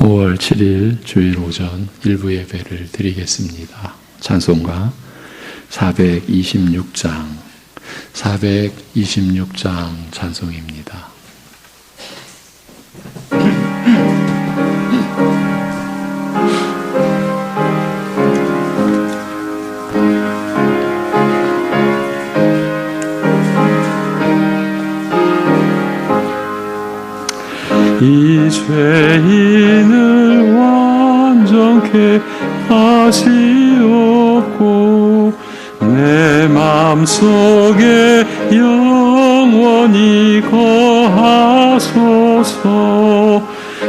5월 7일 주일 오전 일부 예배를 드리겠습니다. 찬송가 426장 찬송입니다. 이 죄인을 완전케 하시옵고 내 맘속에 영원히 거하소서.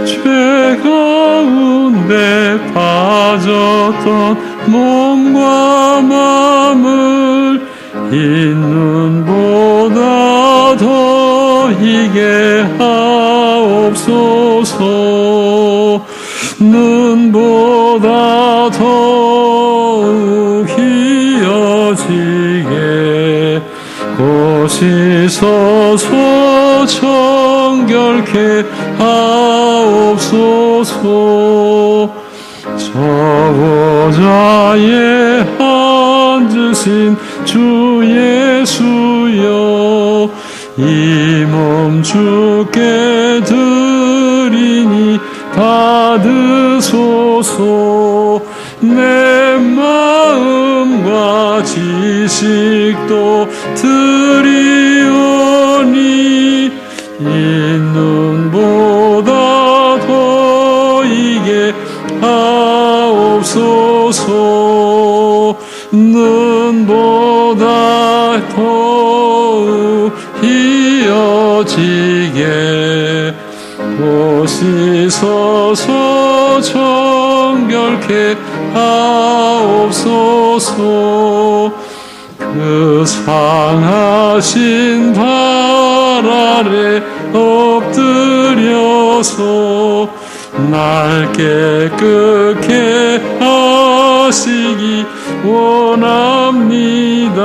죄 가운데 빠졌던 몸과 맘을 이 눈보다 더 희게 하옵소서. 눈보다 더욱 희어지게 고시서서 정결케 하옵소서. 저보좌에 앉으신 주 예수여, 이 몸 주께 드리니 받으소서. 내 마음과 지식도 드리오니 이 눈보다 더 이게 하옵소서. 눈보다 더욱 희어지게 고시서서 정결케 하옵소서. 그 상하신 발 아래 엎드려서 날 깨끗게 하시기 원합니다.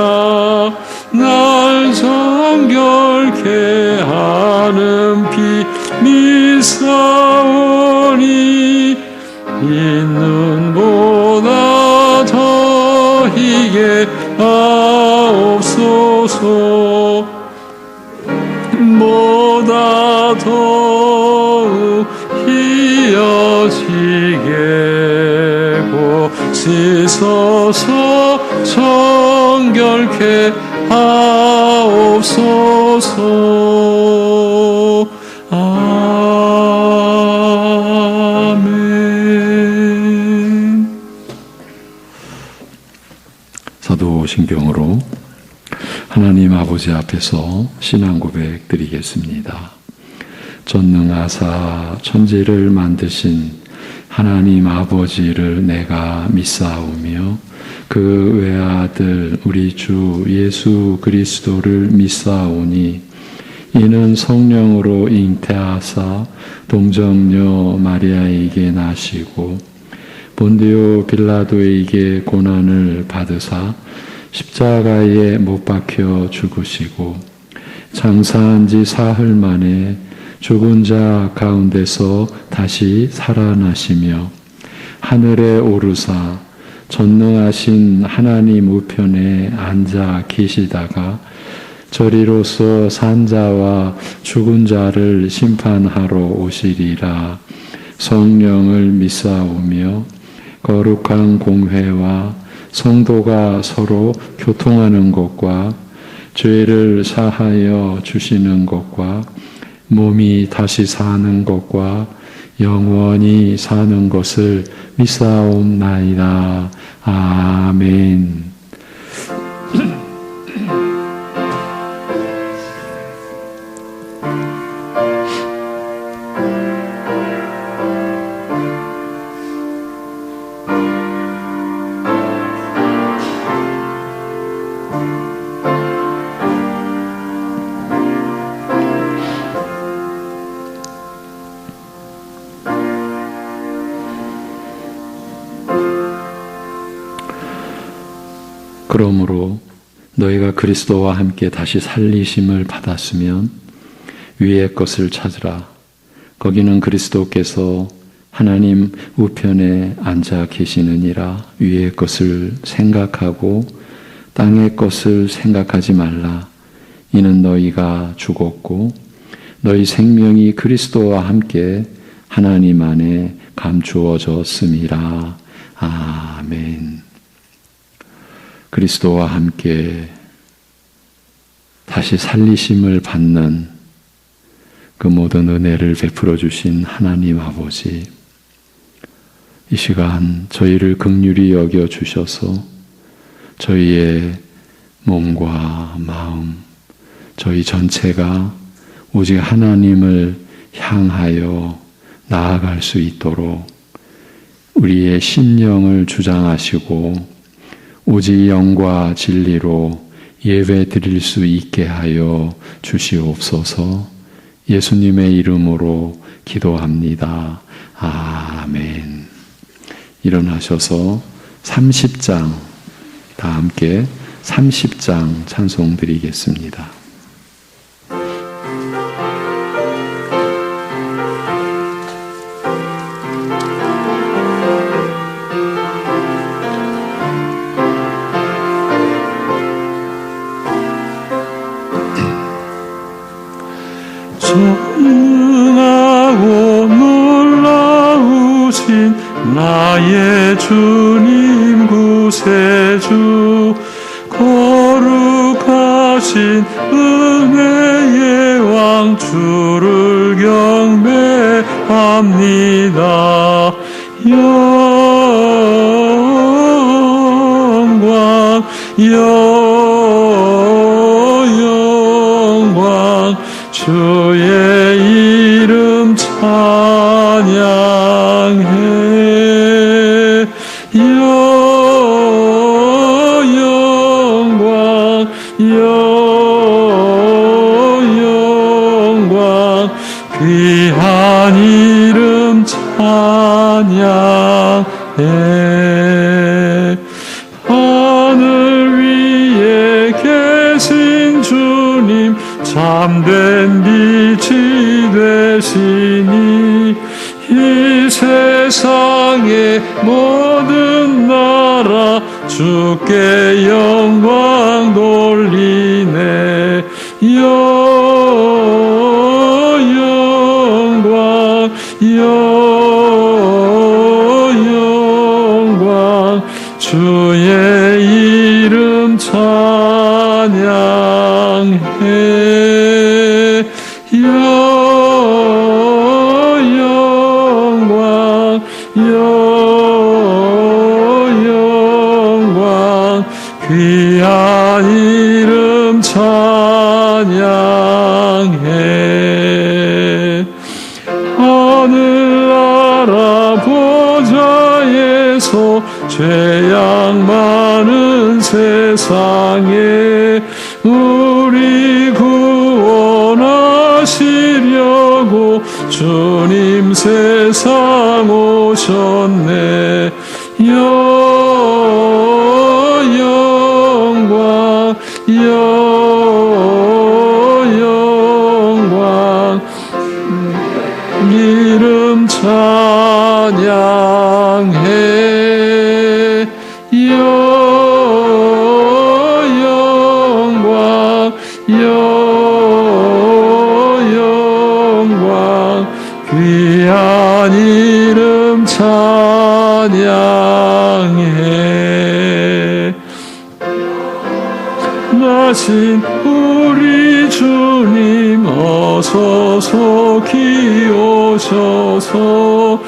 날 정결케 하는 피 믿사오니 이 눈보다 더 희게 하옵소서. 보다 더욱 희어지게 고시서서 정결케 하옵소서. 아멘. 사도신경으로 하나님 아버지 앞에서 신앙 고백 드리겠습니다. 전능하사 천지를 만드신 하나님 아버지를 내가 믿사오며 그 외아들 우리 주 예수 그리스도를 믿사오니 이는 성령으로 잉태하사 동정녀 마리아에게 나시고 본디오 빌라도에게 고난을 받으사 십자가에 못 박혀 죽으시고 장사한 지 사흘 만에 죽은 자 가운데서 다시 살아나시며 하늘에 오르사 전능하신 하나님 우편에 앉아 계시다가 저리로서 산 자와 죽은 자를 심판하러 오시리라. 성령을 믿사오며 거룩한 공회와 성도가 서로 교통하는 것과 죄를 사하여 주시는 것과 몸이 다시 사는 것과 영원히 사는 것을 믿사옵나이다. 아멘. 그러므로 너희가 그리스도와 함께 다시 살리심을 받았으면 위의 것을 찾으라. 거기는 그리스도께서 하나님 우편에 앉아 계시느니라. 위의 것을 생각하고 땅의 것을 생각하지 말라. 이는 너희가 죽었고 너희 생명이 그리스도와 함께 하나님 안에 감추어졌음이라. 아멘. 그리스도와 함께 다시 살리심을 받는 그 모든 은혜를 베풀어 주신 하나님 아버지, 이 시간 저희를 긍휼히 여겨 주셔서 저희의 몸과 마음, 저희 전체가 오직 하나님을 향하여 나아갈 수 있도록 우리의 심령을 주장하시고 오직 영과 진리로 예배 드릴 수 있게 하여 주시옵소서. 예수님의 이름으로 기도합니다. 아멘. 일어나셔서 30장, 다 함께 30장 찬송 드리겠습니다. 전능하고 놀라우신 나의 주님 구세주, 거룩하신 은혜의 왕 주를 경배합니다. 영광 영광 주의 이름 찬양해. 영광 영광 귀한 이름 찬양해. 하늘 위에 계신 주님, 참된 빛이 되시니 이 세상의 모든 나라 주께 영광 돌리네. 영광 영광 주의 이름 찬양해. 영광 영광 귀한 이름 찬양해. 하늘나라 보좌에서 죄악 많은 세상에 우리 구원하시려고 주님 세상 오셨네. 영광 영광 이름 찬양해. 영광 영광 귀한 이름 찬양해. 나신 우리 주님 어서 속히 오셔서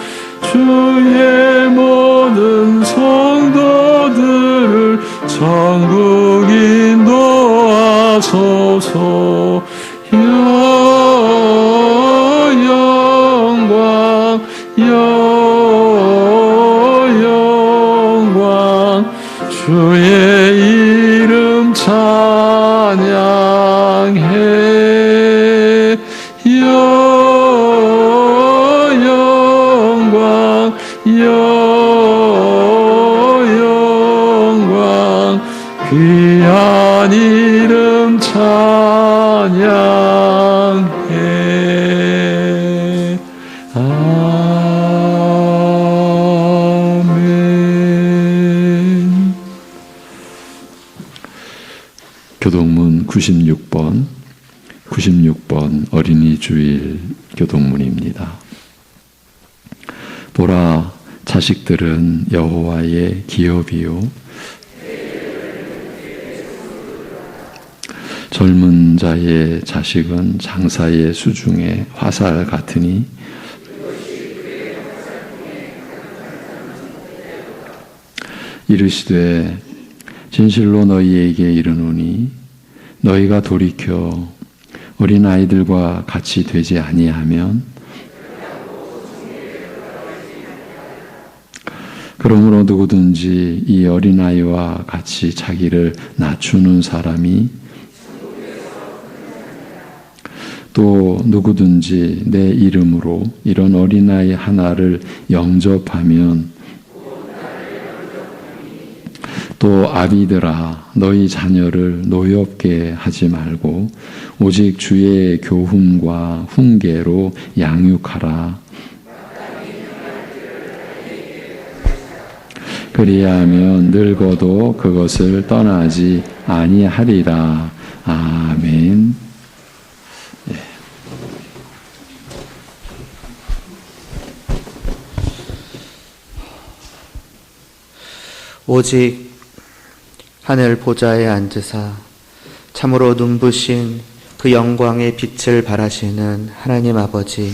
주의 모든 성도들을 천국 인도하소서. 영광 영광 주의 이름 찬양해. 영광 영광 귀한 이름 찬양해. 아멘. 96번 어린이 주일 교동문입니다. 보라, 자식들은 여호와의 기업이요 젊은 자의 자식은 장사의 수중에 화살 같으니 이르시되 진실로 너희에게 이르노니 너희가 돌이켜 어린아이들과 같이 되지 아니하면 그러므로 누구든지 이 어린아이와 같이 자기를 낮추는 사람이 또 누구든지 내 이름으로 이런 어린아이 하나를 영접하면 또 아비들아 너희 자녀를 노엽게 하지 말고 오직 주의 교훈과 훈계로 양육하라. 그리하면 늙어도 그것을 떠나지 아니하리라. 아멘. 오직 하늘 보좌에 앉으사 참으로 눈부신 그 영광의 빛을 발하시는 하나님 아버지,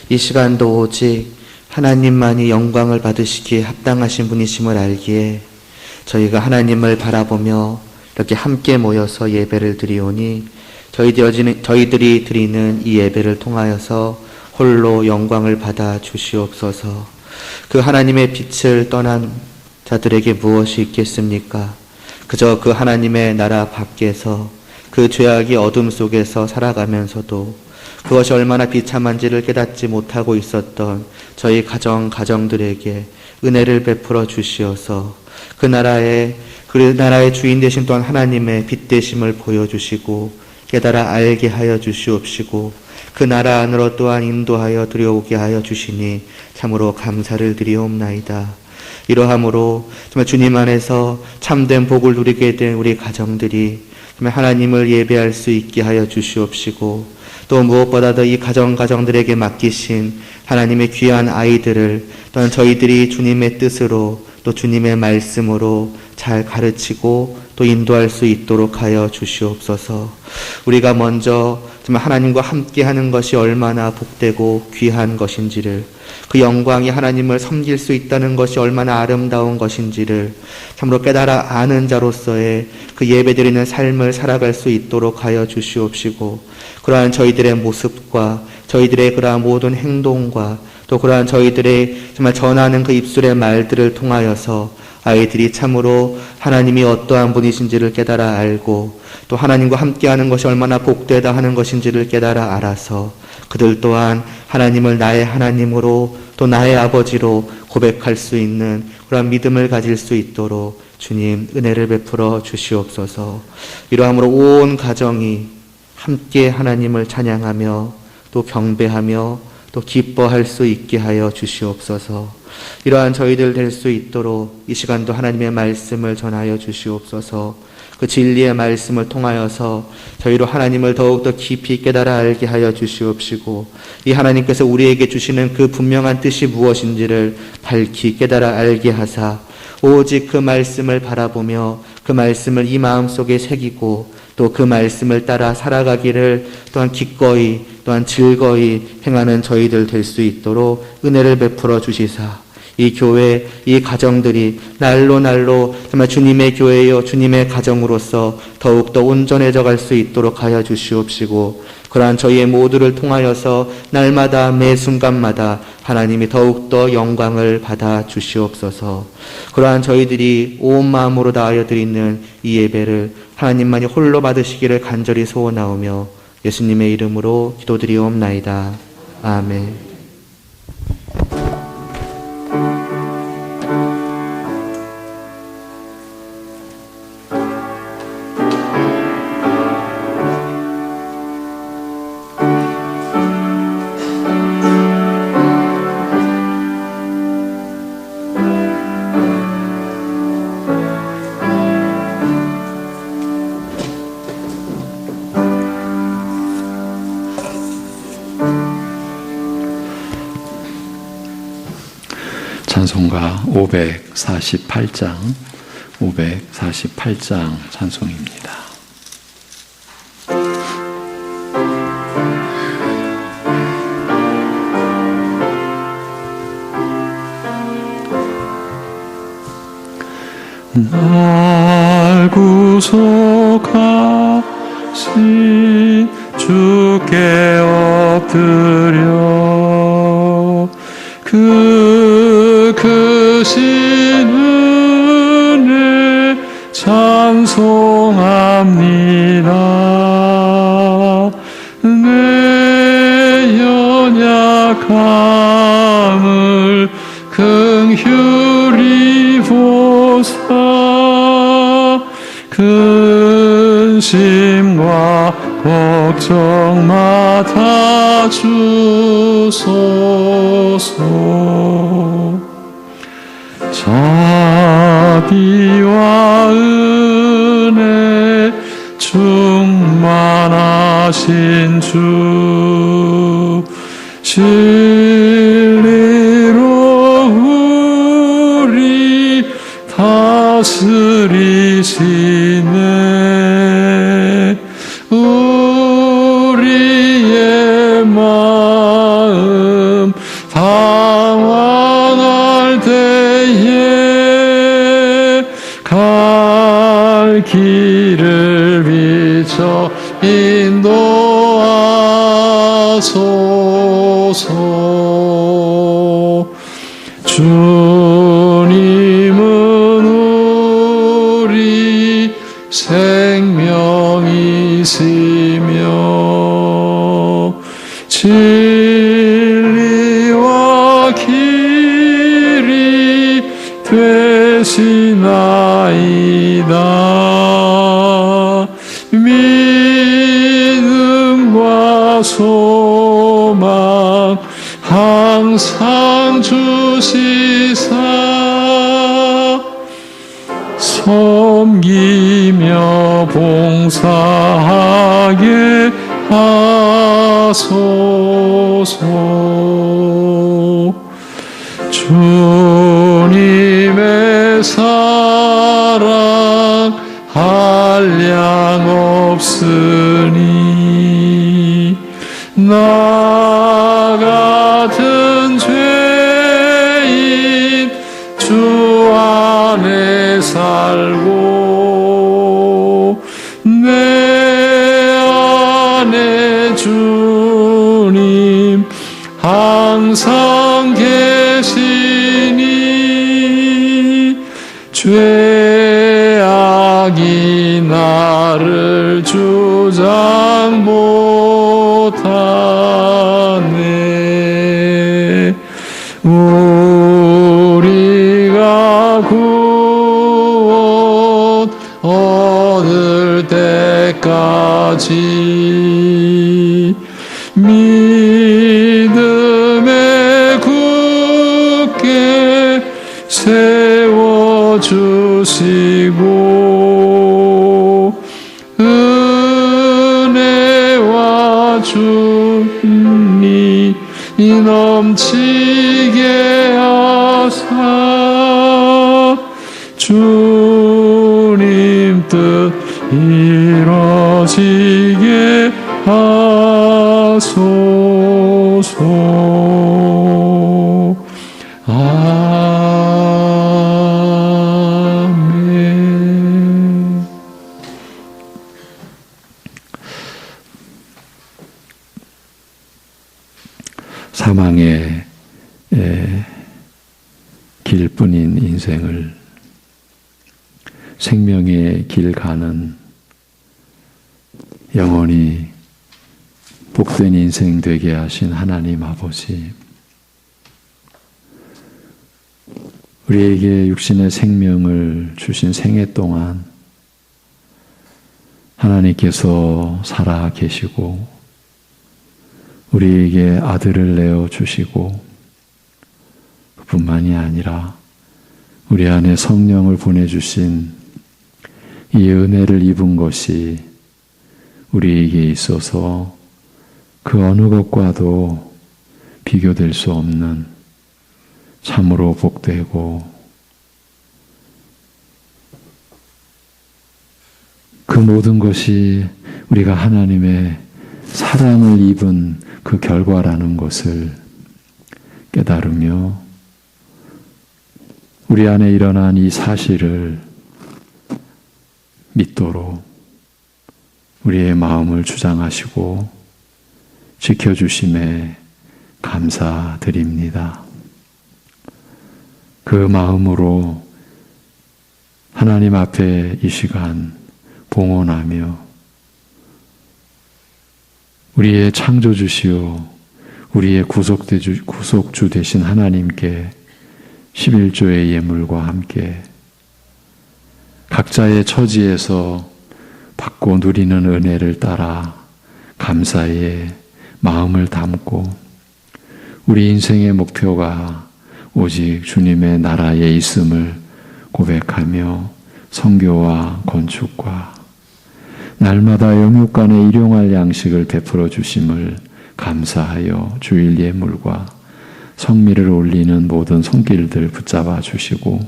이 시간도 오직 하나님만이 영광을 받으시기에 합당하신 분이심을 알기에 저희가 하나님을 바라보며 이렇게 함께 모여서 예배를 드리오니 저희들이 드리는 이 예배를 통하여서 홀로 영광을 받아 주시옵소서. 그 하나님의 빛을 떠난 자들에게 무엇이 있겠습니까? 그저 그 하나님의 나라 밖에서 그 죄악의 어둠 속에서 살아가면서도 그것이 얼마나 비참한지를 깨닫지 못하고 있었던 저희 가정들에게 은혜를 베풀어 주시어서 그 나라의 주인 되신 또한 하나님의 빛 되심을 보여주시고 깨달아 알게 하여 주시옵시고 그 나라 안으로 또한 인도하여 들여오게 하여 주시니 참으로 감사를 드리옵나이다. 이러함으로 정말 주님 안에서 참된 복을 누리게 된 우리 가정들이 정말 하나님을 예배할 수 있게 하여 주시옵시고 또 무엇보다도 이 가정들에게 맡기신 하나님의 귀한 아이들을 또한 저희들이 주님의 뜻으로 또 주님의 말씀으로 잘 가르치고 또 인도할 수 있도록 하여 주시옵소서. 우리가 먼저 정말 하나님과 함께 하는 것이 얼마나 복되고 귀한 것인지를, 그 영광이 하나님을 섬길 수 있다는 것이 얼마나 아름다운 것인지를 참으로 깨달아 아는 자로서의 그 예배드리는 삶을 살아갈 수 있도록 하여 주시옵시고, 그러한 저희들의 모습과 저희들의 그러한 모든 행동과 또 그러한 저희들의 정말 전하는 그 입술의 말들을 통하여서 아이들이 참으로 하나님이 어떠한 분이신지를 깨달아 알고 또 하나님과 함께하는 것이 얼마나 복되다 하는 것인지를 깨달아 알아서 그들 또한 하나님을 나의 하나님으로 또 나의 아버지로 고백할 수 있는 그런 믿음을 가질 수 있도록 주님 은혜를 베풀어 주시옵소서. 이러함으로 온 가정이 함께 하나님을 찬양하며 또 경배하며 또 기뻐할 수 있게 하여 주시옵소서. 이러한 저희들 될 수 있도록 이 시간도 하나님의 말씀을 전하여 주시옵소서. 그 진리의 말씀을 통하여서 저희로 하나님을 더욱더 깊이 깨달아 알게 하여 주시옵시고, 이 하나님께서 우리에게 주시는 그 분명한 뜻이 무엇인지를 밝히 깨달아 알게 하사 오직 그 말씀을 바라보며 그 말씀을 이 마음속에 새기고 또 그 말씀을 따라 살아가기를 또한 기꺼이 또한 즐거이 행하는 저희들 될 수 있도록 은혜를 베풀어 주시사 이 교회, 이 가정들이 날로 정말 주님의 교회요 주님의 가정으로서 더욱더 온전해져 갈 수 있도록 하여 주시옵시고, 그러한 저희의 모두를 통하여서 날마다 매 순간마다 하나님이 더욱더 영광을 받아 주시옵소서. 그러한 저희들이 온 마음으로 다하여 드리는 이 예배를 하나님만이 홀로 받으시기를 간절히 소원하오며 예수님의 이름으로 기도드리옵나이다. 아멘. 찬송가 548장 찬송입니다. 날 구속하신 주께 엎드려 그 크신 은혜 찬송합니다. 내 연약함을 긍휼히 보사 근심과 걱정 맡아 주소서. 자비와 은혜 충만하신 주 진리로 우리 다스리시네. 우리의 마음 방황할 때에 갈 길을 비춰 인도하소서. 주님은 우리 생명이시며 진리와 길이 되시나이다. 믿음과 소망 항상 주시사 섬기며 봉사하게 하소서. 주님의 사랑 한량 없으니 나 같은 죄인 주 안에 살고 내 안에 주님 항상 계시니 죄악이 나를 주장 못하네. 우리가 구원 얻을 때까지 믿음에 굳게 세워주시고 은혜와 주님이 넘치게 하사 주님 뜻 이루어지게 하소서. 아멘. 사망의 길뿐인 인생을 생명의 길 가는 영원히 복된 인생 되게 하신 하나님 아버지, 우리에게 육신의 생명을 주신 생애 동안 하나님께서 살아 계시고 우리에게 아들을 내어 주시고 그뿐만이 아니라 우리 안에 성령을 보내주신 이 은혜를 입은 것이 우리에게 있어서 그 어느 것과도 비교될 수 없는 참으로 복되고 그 모든 것이 우리가 하나님의 사랑을 입은 그 결과라는 것을 깨달으며 우리 안에 일어난 이 사실을 믿도록 우리의 마음을 주장하시고 지켜주심에 감사드립니다. 그 마음으로 하나님 앞에 이 시간 봉헌하며 우리의 창조주시오 우리의 구속주 되신 하나님께 11조의 예물과 함께 각자의 처지에서 받고 누리는 은혜를 따라 감사의 마음을 담고 우리 인생의 목표가 오직 주님의 나라에 있음을 고백하며 선교와 건축과 날마다 영육간에 일용할 양식을 베풀어 주심을 감사하여 주일 예물과 성미를 올리는 모든 손길들 붙잡아 주시고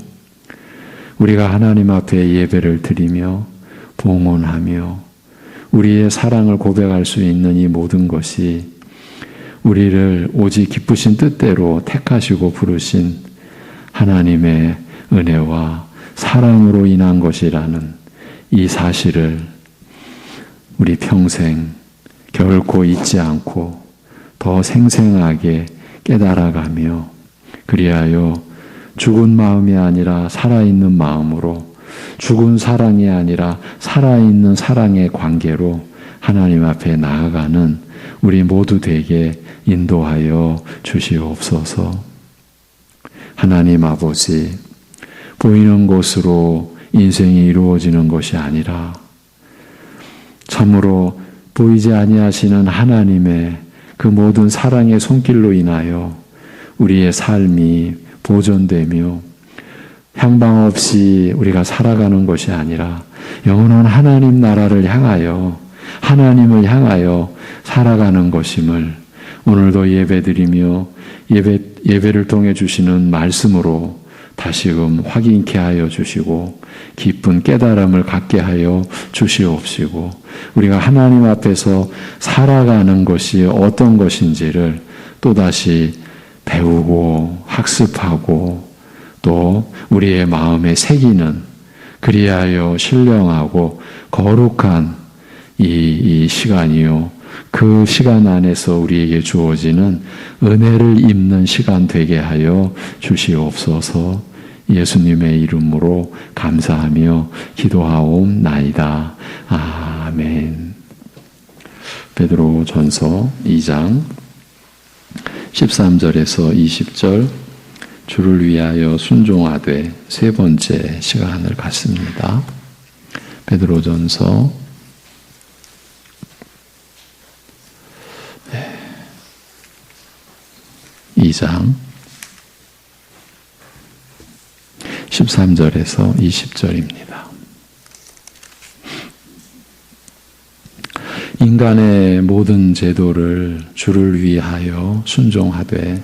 우리가 하나님 앞에 예배를 드리며 봉헌하며 우리의 사랑을 고백할 수 있는 이 모든 것이 우리를 오직 기쁘신 뜻대로 택하시고 부르신 하나님의 은혜와 사랑으로 인한 것이라는 이 사실을 우리 평생 결코 잊지 않고 더 생생하게 깨달아가며 그리하여 죽은 마음이 아니라 살아있는 마음으로 죽은 사랑이 아니라 살아있는 사랑의 관계로 하나님 앞에 나아가는 우리 모두 되게 인도하여 주시옵소서. 하나님 아버지, 보이는 것으로 인생이 이루어지는 것이 아니라 참으로 보이지 아니하시는 하나님의 그 모든 사랑의 손길로 인하여 우리의 삶이 보존되며 향방 없이 우리가 살아가는 것이 아니라 영원한 하나님 나라를 향하여 하나님을 향하여 살아가는 것임을 오늘도 예배드리며 예배를 통해 주시는 말씀으로 다시금 확인케 하여 주시고 깊은 깨달음을 갖게 하여 주시옵시고 우리가 하나님 앞에서 살아가는 것이 어떤 것인지를 또다시 배우고 학습하고 또 우리의 마음에 새기는 그리하여 신령하고 거룩한 이 시간이요 그 시간 안에서 우리에게 주어지는 은혜를 입는 시간 되게 하여 주시옵소서. 예수님의 이름으로 감사하며 기도하옵나이다. 아멘. 베드로전서 2장 13절에서 20절 주를 위하여 순종하되 세 번째 시간을 갖습니다. 베드로전서 2장 13절에서 20절입니다. 인간의 모든 제도를 주를 위하여 순종하되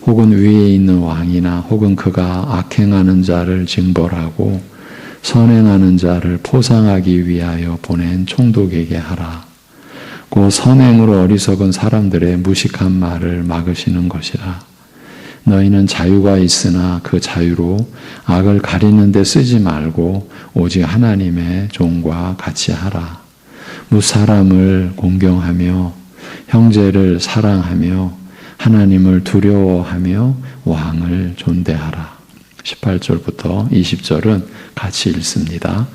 혹은 위에 있는 왕이나 혹은 그가 악행하는 자를 징벌하고 선행하는 자를 포상하기 위하여 보낸 총독에게 하라. 그 선행으로 어리석은 사람들의 무식한 말을 막으시는 것이라. 너희는 자유가 있으나 그 자유로 악을 가리는 데 쓰지 말고 오직 하나님의 종과 같이 하라. 무사람을 공경하며 형제를 사랑하며 하나님을 두려워하며 왕을 존대하라. 18절부터 20절은 같이 읽습니다.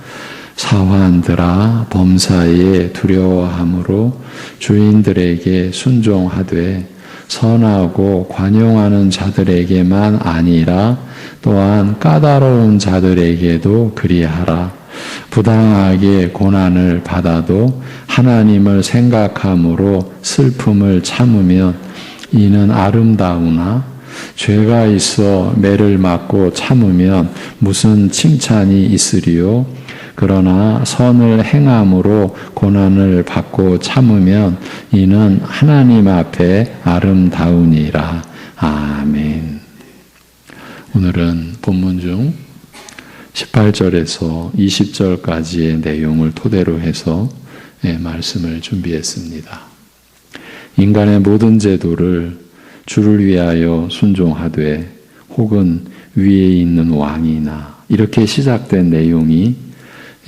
사환들아 범사에 두려워함으로 주인들에게 순종하되 선하고 관용하는 자들에게만 아니라 또한 까다로운 자들에게도 그리하라. 부당하게 고난을 받아도 하나님을 생각함으로 슬픔을 참으면 이는 아름다우나 죄가 있어 매를 맞고 참으면 무슨 칭찬이 있으리요. 그러나 선을 행함으로 고난을 받고 참으면 이는 하나님 앞에 아름다우니라. 아멘. 오늘은 본문 중 18절에서 20절까지의 내용을 토대로 해서 말씀을 준비했습니다. 인간의 모든 제도를 주를 위하여 순종하되 혹은 위에 있는 왕이나 이렇게 시작된 내용이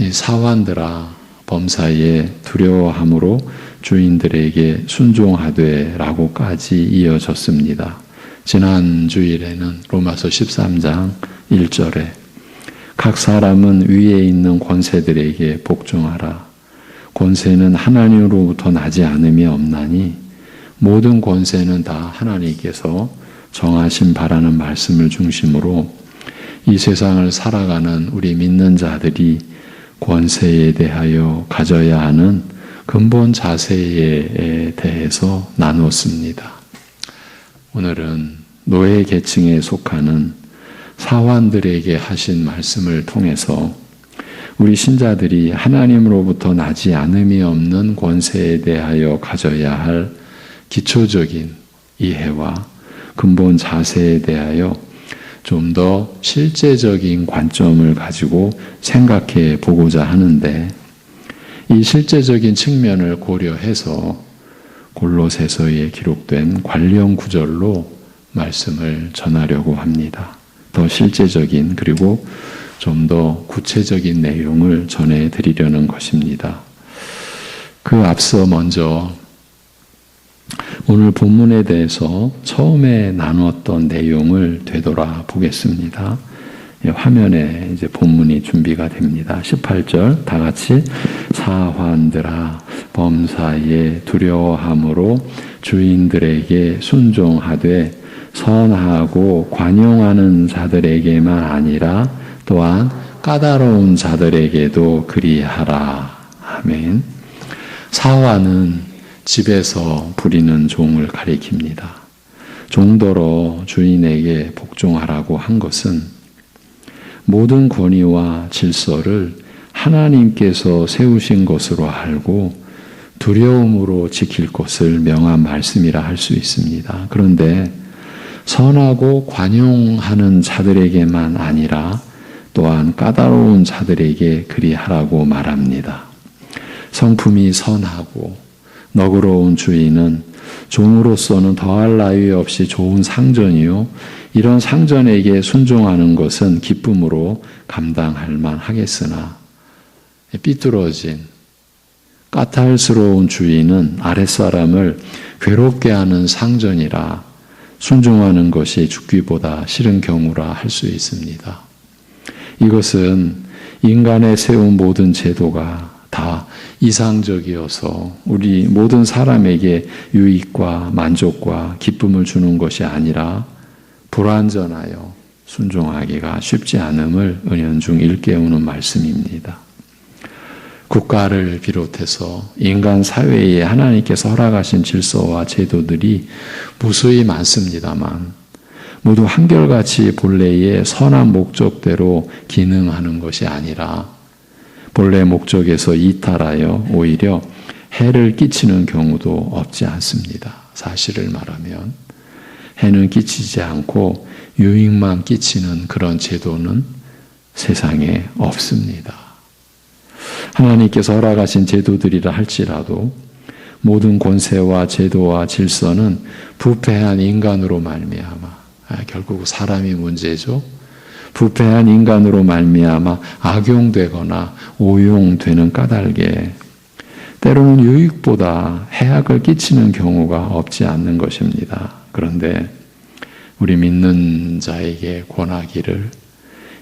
사환들아 범사에 두려워함으로 주인들에게 순종하되 라고까지 이어졌습니다. 지난 주일에는 로마서 13장 1절에 각 사람은 위에 있는 권세들에게 복종하라. 권세는 하나님으로부터 나지 않음이 없나니 모든 권세는 다 하나님께서 정하신 바라는 말씀을 중심으로 이 세상을 살아가는 우리 믿는 자들이 권세에 대하여 가져야 하는 근본 자세에 대해서 나눴습니다. 오늘은 노예 계층에 속하는 사환들에게 하신 말씀을 통해서 우리 신자들이 하나님으로부터 나지 않음이 없는 권세에 대하여 가져야 할 기초적인 이해와 근본 자세에 대하여 좀 더 실제적인 관점을 가지고 생각해 보고자 하는데 이 실제적인 측면을 고려해서 골로새서에 기록된 관련 구절로 말씀을 전하려고 합니다. 더 실제적인 그리고 좀 더 구체적인 내용을 전해드리려는 것입니다. 그 앞서 먼저 오늘 본문에 대해서 처음에 나누었던 내용을 되돌아 보겠습니다. 화면에 이제 본문이 준비가 됩니다. 18절 다 같이 사환들아 범사에 두려워함으로 주인들에게 순종하되 선하고 관용하는 자들에게만 아니라 또한 까다로운 자들에게도 그리하라. 아멘. 사환은 집에서 부리는 종을 가리킵니다. 종더러 주인에게 복종하라고 한 것은 모든 권위와 질서를 하나님께서 세우신 것으로 알고 두려움으로 지킬 것을 명한 말씀이라 할 수 있습니다. 그런데 선하고 관용하는 자들에게만 아니라 또한 까다로운 자들에게 그리하라고 말합니다. 성품이 선하고 너그러운 주인은 종으로서는 더할 나위 없이 좋은 상전이요 이런 상전에게 순종하는 것은 기쁨으로 감당할 만하겠으나 삐뚤어진 까탈스러운 주인은 아랫사람을 괴롭게 하는 상전이라 순종하는 것이 죽기보다 싫은 경우라 할 수 있습니다. 이것은 인간의 세운 모든 제도가 다 이상적이어서 우리 모든 사람에게 유익과 만족과 기쁨을 주는 것이 아니라 불완전하여 순종하기가 쉽지 않음을 은연중 일깨우는 말씀입니다. 국가를 비롯해서 인간 사회에 하나님께서 허락하신 질서와 제도들이 무수히 많습니다만 모두 한결같이 본래의 선한 목적대로 기능하는 것이 아니라 본래 목적에서 이탈하여 오히려 해를 끼치는 경우도 없지 않습니다. 사실을 말하면 해는 끼치지 않고 유익만 끼치는 그런 제도는 세상에 없습니다. 하나님께서 허락하신 제도들이라 할지라도 모든 권세와 제도와 질서는 부패한 인간으로 말미암아 결국 사람이 문제죠. 부패한 인간으로 말미암아 악용되거나 오용되는 까닭에 때로는 유익보다 해악을 끼치는 경우가 없지 않는 것입니다. 그런데 우리 믿는 자에게 권하기를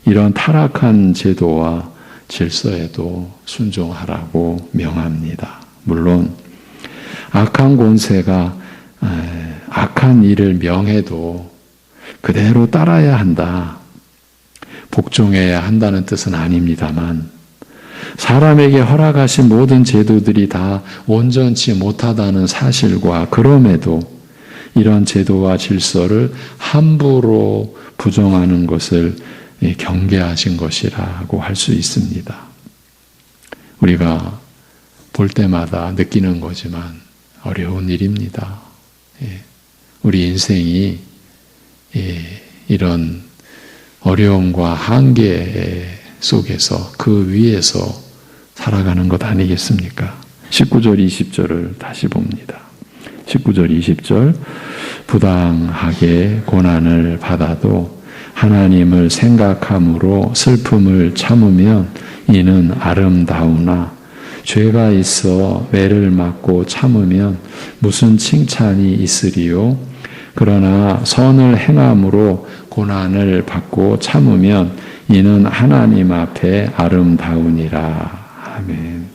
이런 타락한 제도와 질서에도 순종하라고 명합니다. 물론 악한 권세가 악한 일을 명해도 그대로 따라야 한다. 복종해야 한다는 뜻은 아닙니다만 사람에게 허락하신 모든 제도들이 다 온전치 못하다는 사실과 그럼에도 이런 제도와 질서를 함부로 부정하는 것을 경계하신 것이라고 할 수 있습니다. 우리가 볼 때마다 느끼는 거지만 어려운 일입니다. 우리 인생이 이런 어려움과 한계 속에서 그 위에서 살아가는 것 아니겠습니까? 19절 20절을 다시 봅니다. 19절 20절 부당하게 고난을 받아도 하나님을 생각함으로 슬픔을 참으면 이는 아름다우나 죄가 있어 매를 맞고 참으면 무슨 칭찬이 있으리요? 그러나 선을 행함으로 고난을 받고 참으면 이는 하나님 앞에 아름다우니라. 아멘.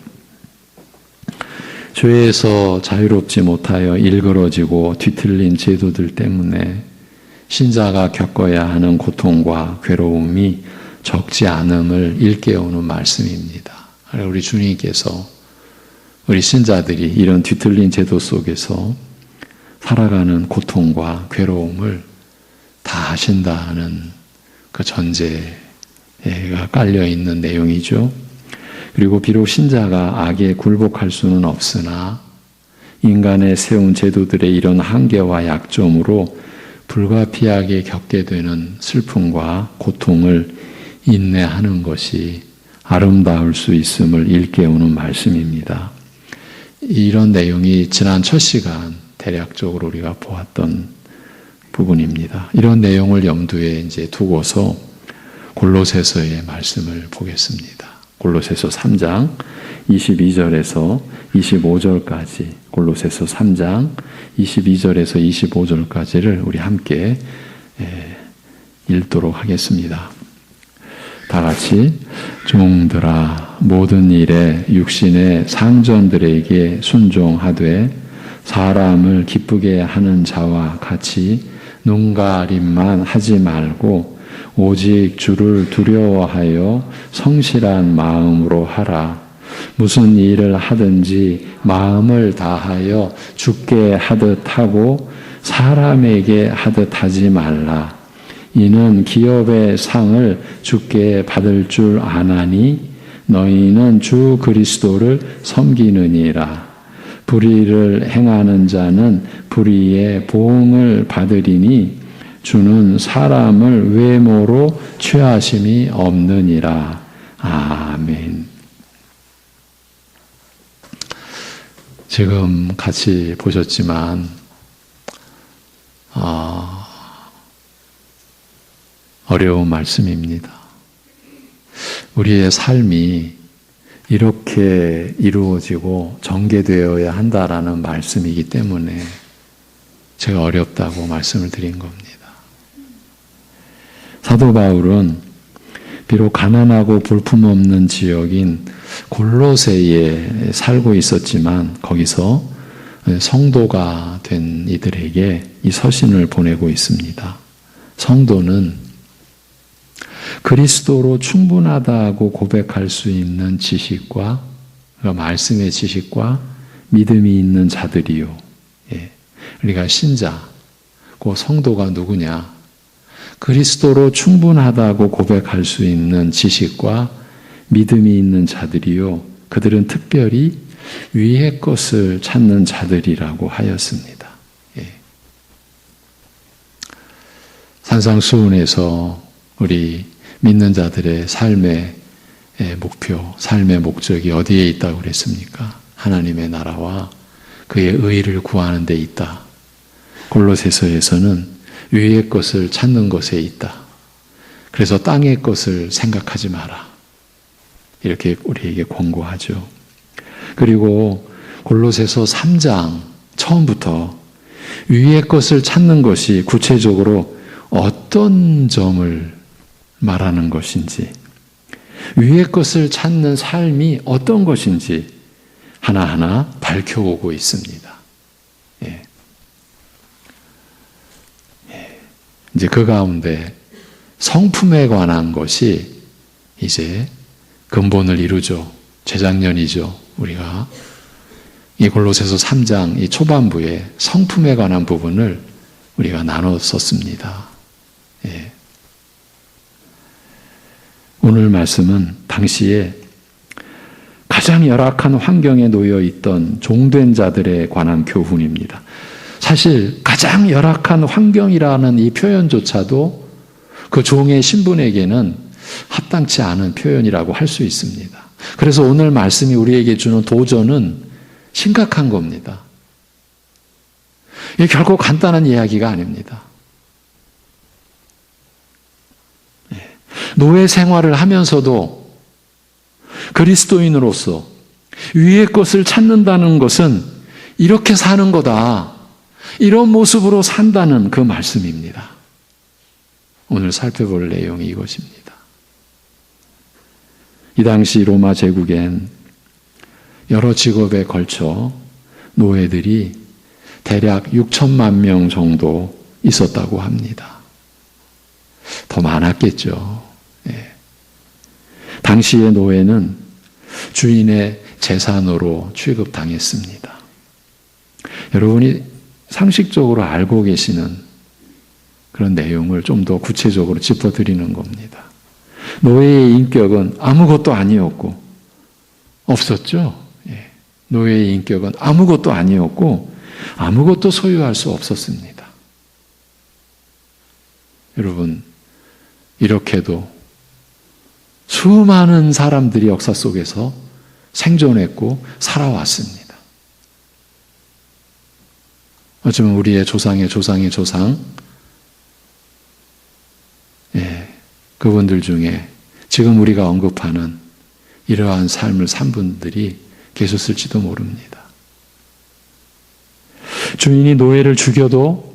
죄에서 자유롭지 못하여 일그러지고 뒤틀린 제도들 때문에 신자가 겪어야 하는 고통과 괴로움이 적지 않음을 일깨우는 말씀입니다. 우리 주님께서 우리 신자들이 이런 뒤틀린 제도 속에서 살아가는 고통과 괴로움을 다 하신다는 그 전제가 깔려 있는 내용이죠. 그리고 비록 신자가 악에 굴복할 수는 없으나 인간의 세운 제도들의 이런 한계와 약점으로 불가피하게 겪게 되는 슬픔과 고통을 인내하는 것이 아름다울 수 있음을 일깨우는 말씀입니다. 이런 내용이 지난 첫 시간 대략적으로 우리가 보았던 부분입니다. 이런 내용을 염두에 이제 두고서 골로새서의 말씀을 보겠습니다. 골로새서 3장 22절에서 25절까지 골로새서 3장 22절에서 25절까지를 우리 함께 읽도록 하겠습니다. 다 같이 종들아 모든 일에 육신의 상전들에게 순종하되 사람을 기쁘게 하는 자와 같이 눈가림만 하지 말고 오직 주를 두려워하여 성실한 마음으로 하라. 무슨 일을 하든지 마음을 다하여 주께 하듯 하고 사람에게 하듯 하지 말라. 이는 기업의 상을 주께 받을 줄 아나니 너희는 주 그리스도를 섬기느니라. 불의를 행하는 자는 불의의 보응을 받으리니 주는 사람을 외모로 취하심이 없느니라. 아멘. 지금 같이 보셨지만 어려운 말씀입니다. 우리의 삶이 이렇게 이루어지고 전개되어야 한다라는 말씀이기 때문에 제가 어렵다고 말씀을 드린 겁니다. 사도 바울은 비록 가난하고 볼품없는 지역인 골로새에 살고 있었지만 거기서 성도가 된 이들에게 이 서신을 보내고 있습니다. 성도는 그리스도로 충분하다고 고백할 수 있는 지식과 그러니까 말씀의 지식과 믿음이 있는 자들이요. 우리가 신자, 그 성도가 누구냐? 그리스도로 충분하다고 고백할 수 있는 지식과 믿음이 있는 자들이요. 그들은 특별히 위의 것을 찾는 자들이라고 하였습니다. 산상수훈에서 우리 믿는 자들의 삶의 목표, 삶의 목적이 어디에 있다고 그랬습니까? 하나님의 나라와 그의 의를 구하는 데 있다. 골로새서에서는 위의 것을 찾는 것에 있다. 그래서 땅의 것을 생각하지 마라. 이렇게 우리에게 권고하죠. 그리고 골로새서 3장 처음부터 위의 것을 찾는 것이 구체적으로 어떤 점을 말하는 것인지, 위의 것을 찾는 삶이 어떤 것인지 하나하나 밝혀오고 있습니다. 이제 그 가운데 성품에 관한 것이 이제 근본을 이루죠. 재작년이죠. 우리가 이 골로새서 3장 이 초반부에 성품에 관한 부분을 우리가 나눴었습니다. 오늘 말씀은 당시에 가장 열악한 환경에 놓여 있던 종된 자들에 관한 교훈입니다. 사실 가장 열악한 환경이라는 이 표현조차도 그 종의 신분에게는 합당치 않은 표현이라고 할 수 있습니다. 그래서 오늘 말씀이 우리에게 주는 도전은 심각한 겁니다. 이게 결코 간단한 이야기가 아닙니다. 노예 생활을 하면서도 그리스도인으로서 위의 것을 찾는다는 것은 이렇게 사는 거다. 이런 모습으로 산다는 그 말씀입니다. 오늘 살펴볼 내용이 이것입니다. 이 당시 로마 제국엔 여러 직업에 걸쳐 노예들이 대략 6천만 명 정도 있었다고 합니다. 더 많았겠죠. 예. 당시의 노예는 주인의 재산으로 취급당했습니다. 여러분이 상식적으로 알고 계시는 그런 내용을 좀 더 구체적으로 짚어드리는 겁니다. 노예의 인격은 아무것도 아니었고 없었죠. 예. 노예의 인격은 아무것도 아니었고 아무것도 소유할 수 없었습니다. 여러분, 이렇게도 수많은 사람들이 역사 속에서 생존했고 살아왔습니다. 어쩌면 우리의 조상의 조상의 조상, 그분들 중에 지금 우리가 언급하는 이러한 삶을 산 분들이 계셨을지도 모릅니다. 주인이 노예를 죽여도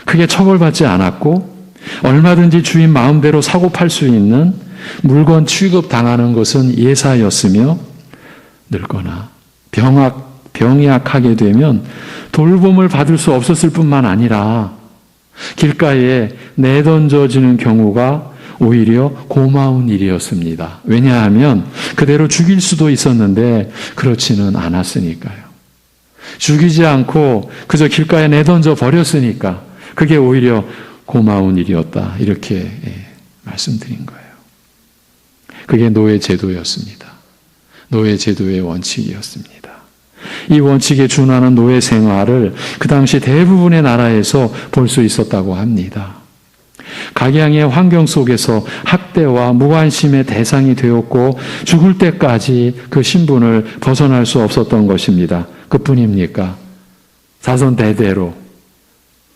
크게 처벌받지 않았고 얼마든지 주인 마음대로 사고 팔 수 있는 물건 취급당하는 것은 예사였으며 늙거나 병약하게 되면 돌봄을 받을 수 없었을 뿐만 아니라 길가에 내던져지는 경우가 오히려 고마운 일이었습니다. 왜냐하면 그대로 죽일 수도 있었는데 그렇지는 않았으니까요. 죽이지 않고 그저 길가에 내던져 버렸으니까 그게 오히려 고마운 일이었다. 이렇게 말씀드린 거예요. 그게 노예 제도였습니다. 노예 제도의 원칙이었습니다. 이 원칙에 준하는 노예 생활을 그 당시 대부분의 나라에서 볼 수 있었다고 합니다. 각양의 환경 속에서 학대와 무관심의 대상이 되었고 죽을 때까지 그 신분을 벗어날 수 없었던 것입니다. 그뿐입니까? 자손 대대로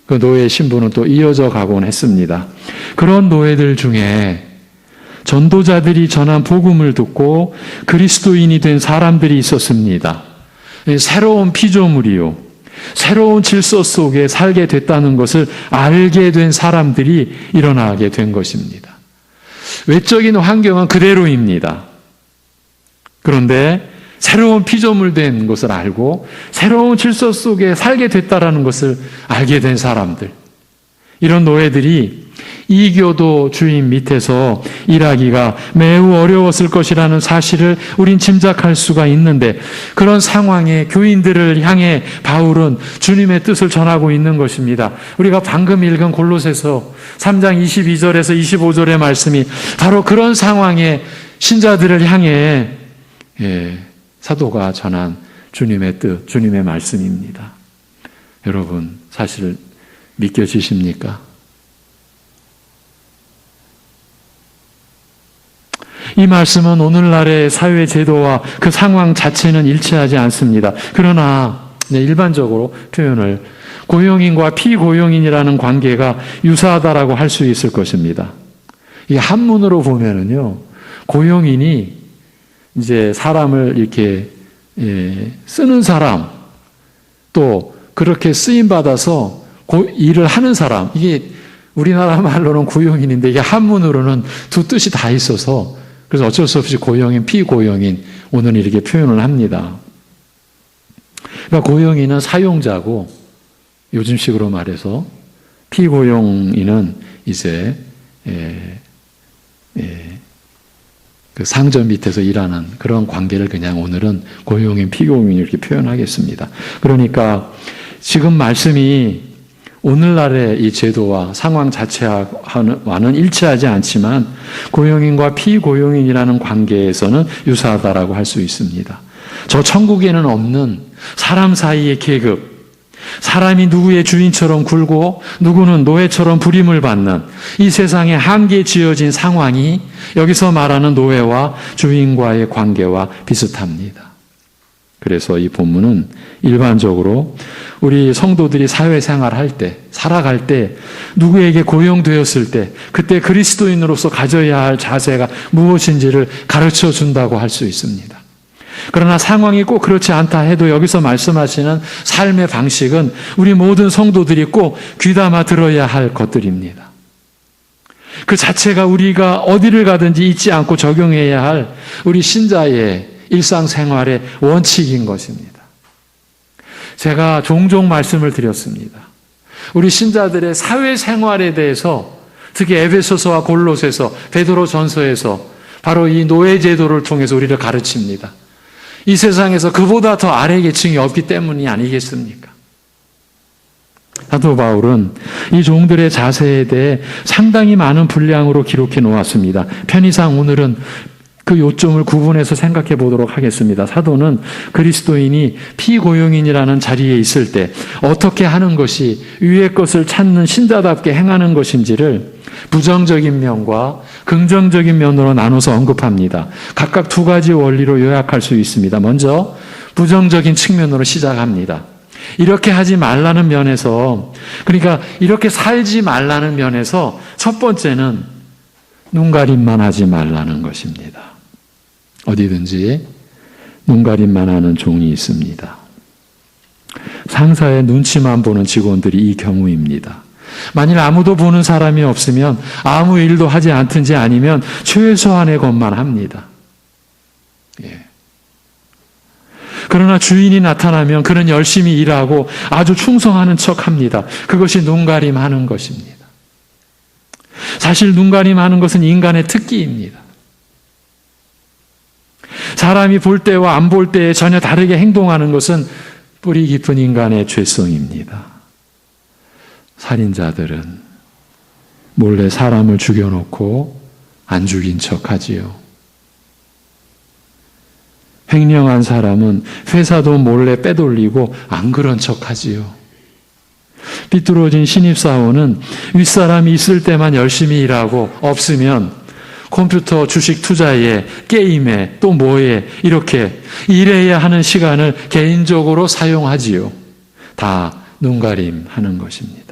그 노예 신분은 또 이어져 가곤 했습니다. 그런 노예들 중에 전도자들이 전한 복음을 듣고 그리스도인이 된 사람들이 있었습니다. 새로운 피조물이요, 새로운 질서 속에 살게 됐다는 것을 알게 된 사람들이 일어나게 된 것입니다. 외적인 환경은 그대로입니다. 그런데 새로운 피조물 된 것을 알고 새로운 질서 속에 살게 됐다는 것을 알게 된 사람들, 이런 노예들이 이교도 주인 밑에서 일하기가 매우 어려웠을 것이라는 사실을 우린 짐작할 수가 있는데, 그런 상황에 교인들을 향해 바울은 주님의 뜻을 전하고 있는 것입니다. 우리가 방금 읽은 골로새서 3장 22절에서 25절의 말씀이 바로 그런 상황에 신자들을 향해 사도가 전한 주님의 뜻, 주님의 말씀입니다. 여러분, 사실 믿겨지십니까? 이 말씀은 오늘날의 사회 제도와 그 상황 자체는 일치하지 않습니다. 그러나 일반적으로 표현을 고용인과 피고용인이라는 관계가 유사하다라고 할 수 있을 것입니다. 이 한문으로 보면은요, 고용인이 이제 사람을 이렇게 쓰는 사람, 또 그렇게 쓰임 받아서 일을 하는 사람, 이게 우리나라 말로는 고용인인데 이게 한문으로는 두 뜻이 다 있어서 그래서 어쩔 수 없이 고용인, 피고용인 오늘 이렇게 표현을 합니다. 그러니까 고용인은 사용자고, 요즘식으로 말해서 피고용인은 이제 그 상점 밑에서 일하는 그런 관계를 그냥 오늘은 고용인, 피고용인 이렇게 표현하겠습니다. 그러니까 지금 말씀이 오늘날의 이 제도와 상황 자체와는 일치하지 않지만 고용인과 피고용인이라는 관계에서는 유사하다라고 할 수 있습니다. 저 천국에는 없는 사람 사이의 계급, 사람이 누구의 주인처럼 굴고 누구는 노예처럼 부림을 받는 이 세상에 한계에 지어진 상황이 여기서 말하는 노예와 주인과의 관계와 비슷합니다. 그래서 이 본문은 일반적으로 우리 성도들이 사회생활할 때, 살아갈 때, 누구에게 고용되었을 때 그때 그리스도인으로서 가져야 할 자세가 무엇인지를 가르쳐 준다고 할 수 있습니다. 그러나 상황이 꼭 그렇지 않다 해도 여기서 말씀하시는 삶의 방식은 우리 모든 성도들이 꼭 귀담아 들어야 할 것들입니다. 그 자체가 우리가 어디를 가든지 잊지 않고 적용해야 할 우리 신자의 일상생활의 원칙인 것입니다. 제가 종종 말씀을 드렸습니다. 우리 신자들의 사회생활에 대해서 특히 에베소서와 골로새서, 베드로전서에서 바로 이 노예제도를 통해서 우리를 가르칩니다. 이 세상에서 그보다 더 아래 계층이 없기 때문이 아니겠습니까? 사도 바울은 이 종들의 자세에 대해 상당히 많은 분량으로 기록해 놓았습니다. 편의상 오늘은 그 요점을 구분해서 생각해 보도록 하겠습니다. 사도는 그리스도인이 피고용인이라는 자리에 있을 때 어떻게 하는 것이 위의 것을 찾는 신자답게 행하는 것인지를 부정적인 면과 긍정적인 면으로 나눠서 언급합니다. 각각 두 가지 원리로 요약할 수 있습니다. 먼저 부정적인 측면으로 시작합니다. 이렇게 하지 말라는 면에서, 그러니까 이렇게 살지 말라는 면에서 첫 번째는 눈가림만 하지 말라는 것입니다. 어디든지 눈가림만 하는 종이 있습니다. 상사의 눈치만 보는 직원들이 이 경우입니다. 만일 아무도 보는 사람이 없으면 아무 일도 하지 않든지 아니면 최소한의 것만 합니다. 예. 그러나 주인이 나타나면 그는 열심히 일하고 아주 충성하는 척합니다. 그것이 눈가림하는 것입니다. 사실 눈가림하는 것은 인간의 특기입니다. 사람이 볼 때와 안 볼 때에 전혀 다르게 행동하는 것은 뿌리 깊은 인간의 죄성입니다. 살인자들은 몰래 사람을 죽여놓고 안 죽인 척하지요. 횡령한 사람은 회사돈 몰래 빼돌리고 안 그런 척하지요. 삐뚤어진 신입사원은 윗사람이 있을 때만 열심히 일하고 없으면 컴퓨터 주식 투자에, 게임에, 또 뭐에 이렇게 일해야 하는 시간을 개인적으로 사용하지요. 다 눈가림하는 것입니다.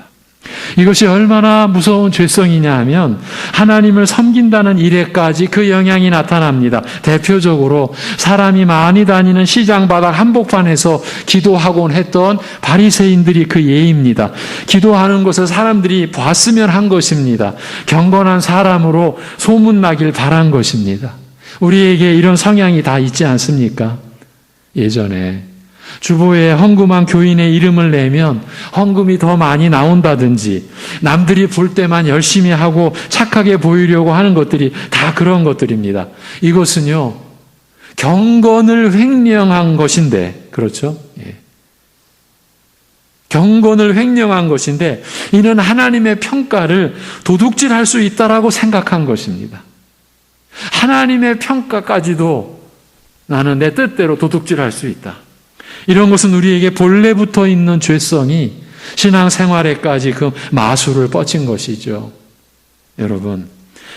이것이 얼마나 무서운 죄성이냐 하면 하나님을 섬긴다는 일에까지 그 영향이 나타납니다. 대표적으로 사람이 많이 다니는 시장 바닥 한복판에서 기도하곤 했던 바리새인들이 그 예입니다. 기도하는 것을 사람들이 봤으면 한 것입니다. 경건한 사람으로 소문나길 바란 것입니다. 우리에게 이런 성향이 다 있지 않습니까? 예전에 주보에 헌금한 교인의 이름을 내면 헌금이 더 많이 나온다든지 남들이 볼 때만 열심히 하고 착하게 보이려고 하는 것들이 다 그런 것들입니다. 이것은요, 경건을 횡령한 것인데, 그렇죠? 예. 경건을 횡령한 것인데 이는 하나님의 평가를 도둑질할 수 있다라고 생각한 것입니다. 하나님의 평가까지도 나는 내 뜻대로 도둑질할 수 있다. 이런 것은 우리에게 본래부터 있는 죄성이 신앙생활에까지 그 마술을 뻗친 것이죠. 여러분,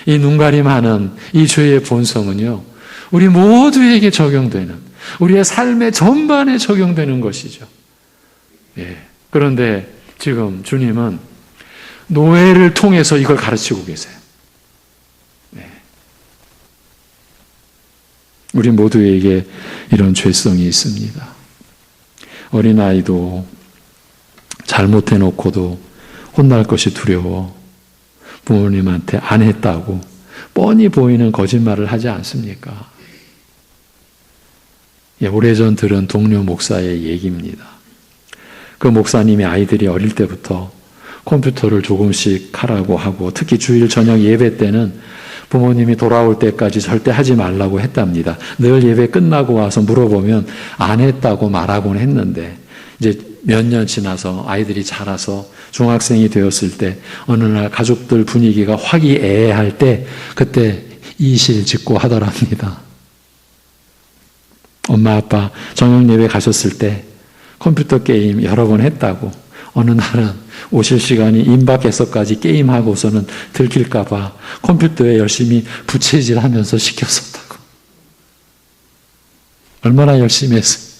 이 눈가림하는 이 죄의 본성은요, 우리 모두에게 적용되는, 우리의 삶의 전반에 적용되는 것이죠. 예. 그런데 지금 주님은 노예를 통해서 이걸 가르치고 계세요. 네. 우리 모두에게 이런 죄성이 있습니다. 어린아이도 잘못해놓고도 혼날 것이 두려워 부모님한테 안 했다고 뻔히 보이는 거짓말을 하지 않습니까? 예, 오래전 들은 동료 목사의 얘기입니다. 그 목사님이 아이들이 어릴 때부터 컴퓨터를 조금씩 하라고 하고 특히 주일 저녁 예배 때는 부모님이 돌아올 때까지 절대 하지 말라고 했답니다. 늘 예배 끝나고 와서 물어보면 안 했다고 말하곤 했는데 이제 몇 년 지나서 아이들이 자라서 중학생이 되었을 때 어느 날 가족들 분위기가 화기애애할 때 그때 이실직고 하더랍니다. 엄마 아빠 저녁 예배 가셨을 때 컴퓨터 게임 여러 번 했다고 어느 날은 오실 시간이 임박해서까지 게임하고서는 들킬까봐 컴퓨터에 열심히 부채질하면서 시켰었다고. 얼마나 열심히 했어요.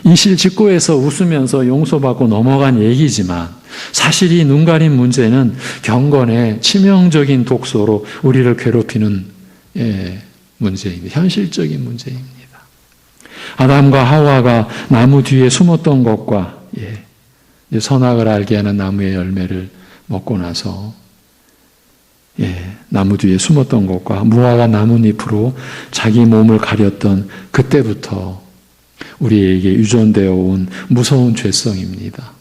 이실직고에서 웃으면서 용서받고 넘어간 얘기지만 사실 이 눈 가린 문제는 경건의 치명적인 독소로 우리를 괴롭히는 문제입니다. 현실적인 문제입니다. 아담과 하와가 나무 뒤에 숨었던 것과 선악을 알게 하는 나무의 열매를 먹고 나서 나무 뒤에 숨었던 것과 무화과 나뭇잎으로 자기 몸을 가렸던 그때부터 우리에게 유전되어 온 무서운 죄성입니다.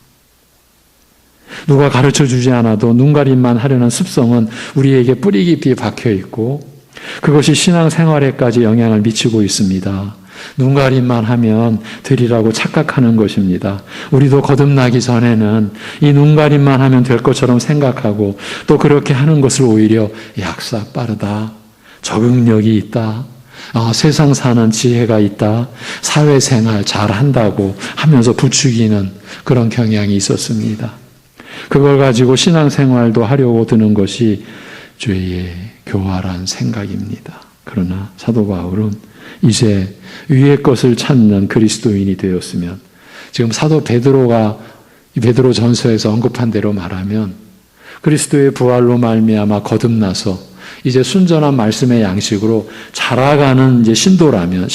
누가 가르쳐 주지 않아도 눈가림만 하려는 습성은 우리에게 뿌리 깊이 박혀 있고 그것이 신앙생활에까지 영향을 미치고 있습니다. 눈가림만 하면 되리라고 착각하는 것입니다. 우리도 거듭나기 전에는 이 눈가림만 하면 될 것처럼 생각하고 또 그렇게 하는 것을 오히려 약사 빠르다, 적응력이 있다, 세상 사는 지혜가 있다, 사회생활 잘한다고 하면서 부추기는 그런 경향이 있었습니다. 그걸 가지고 신앙생활도 하려고 드는 것이 죄의 교활한 생각입니다. 그러나 사도 바울은 이제 위의 것을 찾는 그리스도인이 되었으면, 지금 사도 베드로가 베드로 전서에서 언급한 대로 말하면 그리스도의 부활로 말미암아 거듭나서 이제 순전한 말씀의 양식으로 자라가는 이제 신자라면,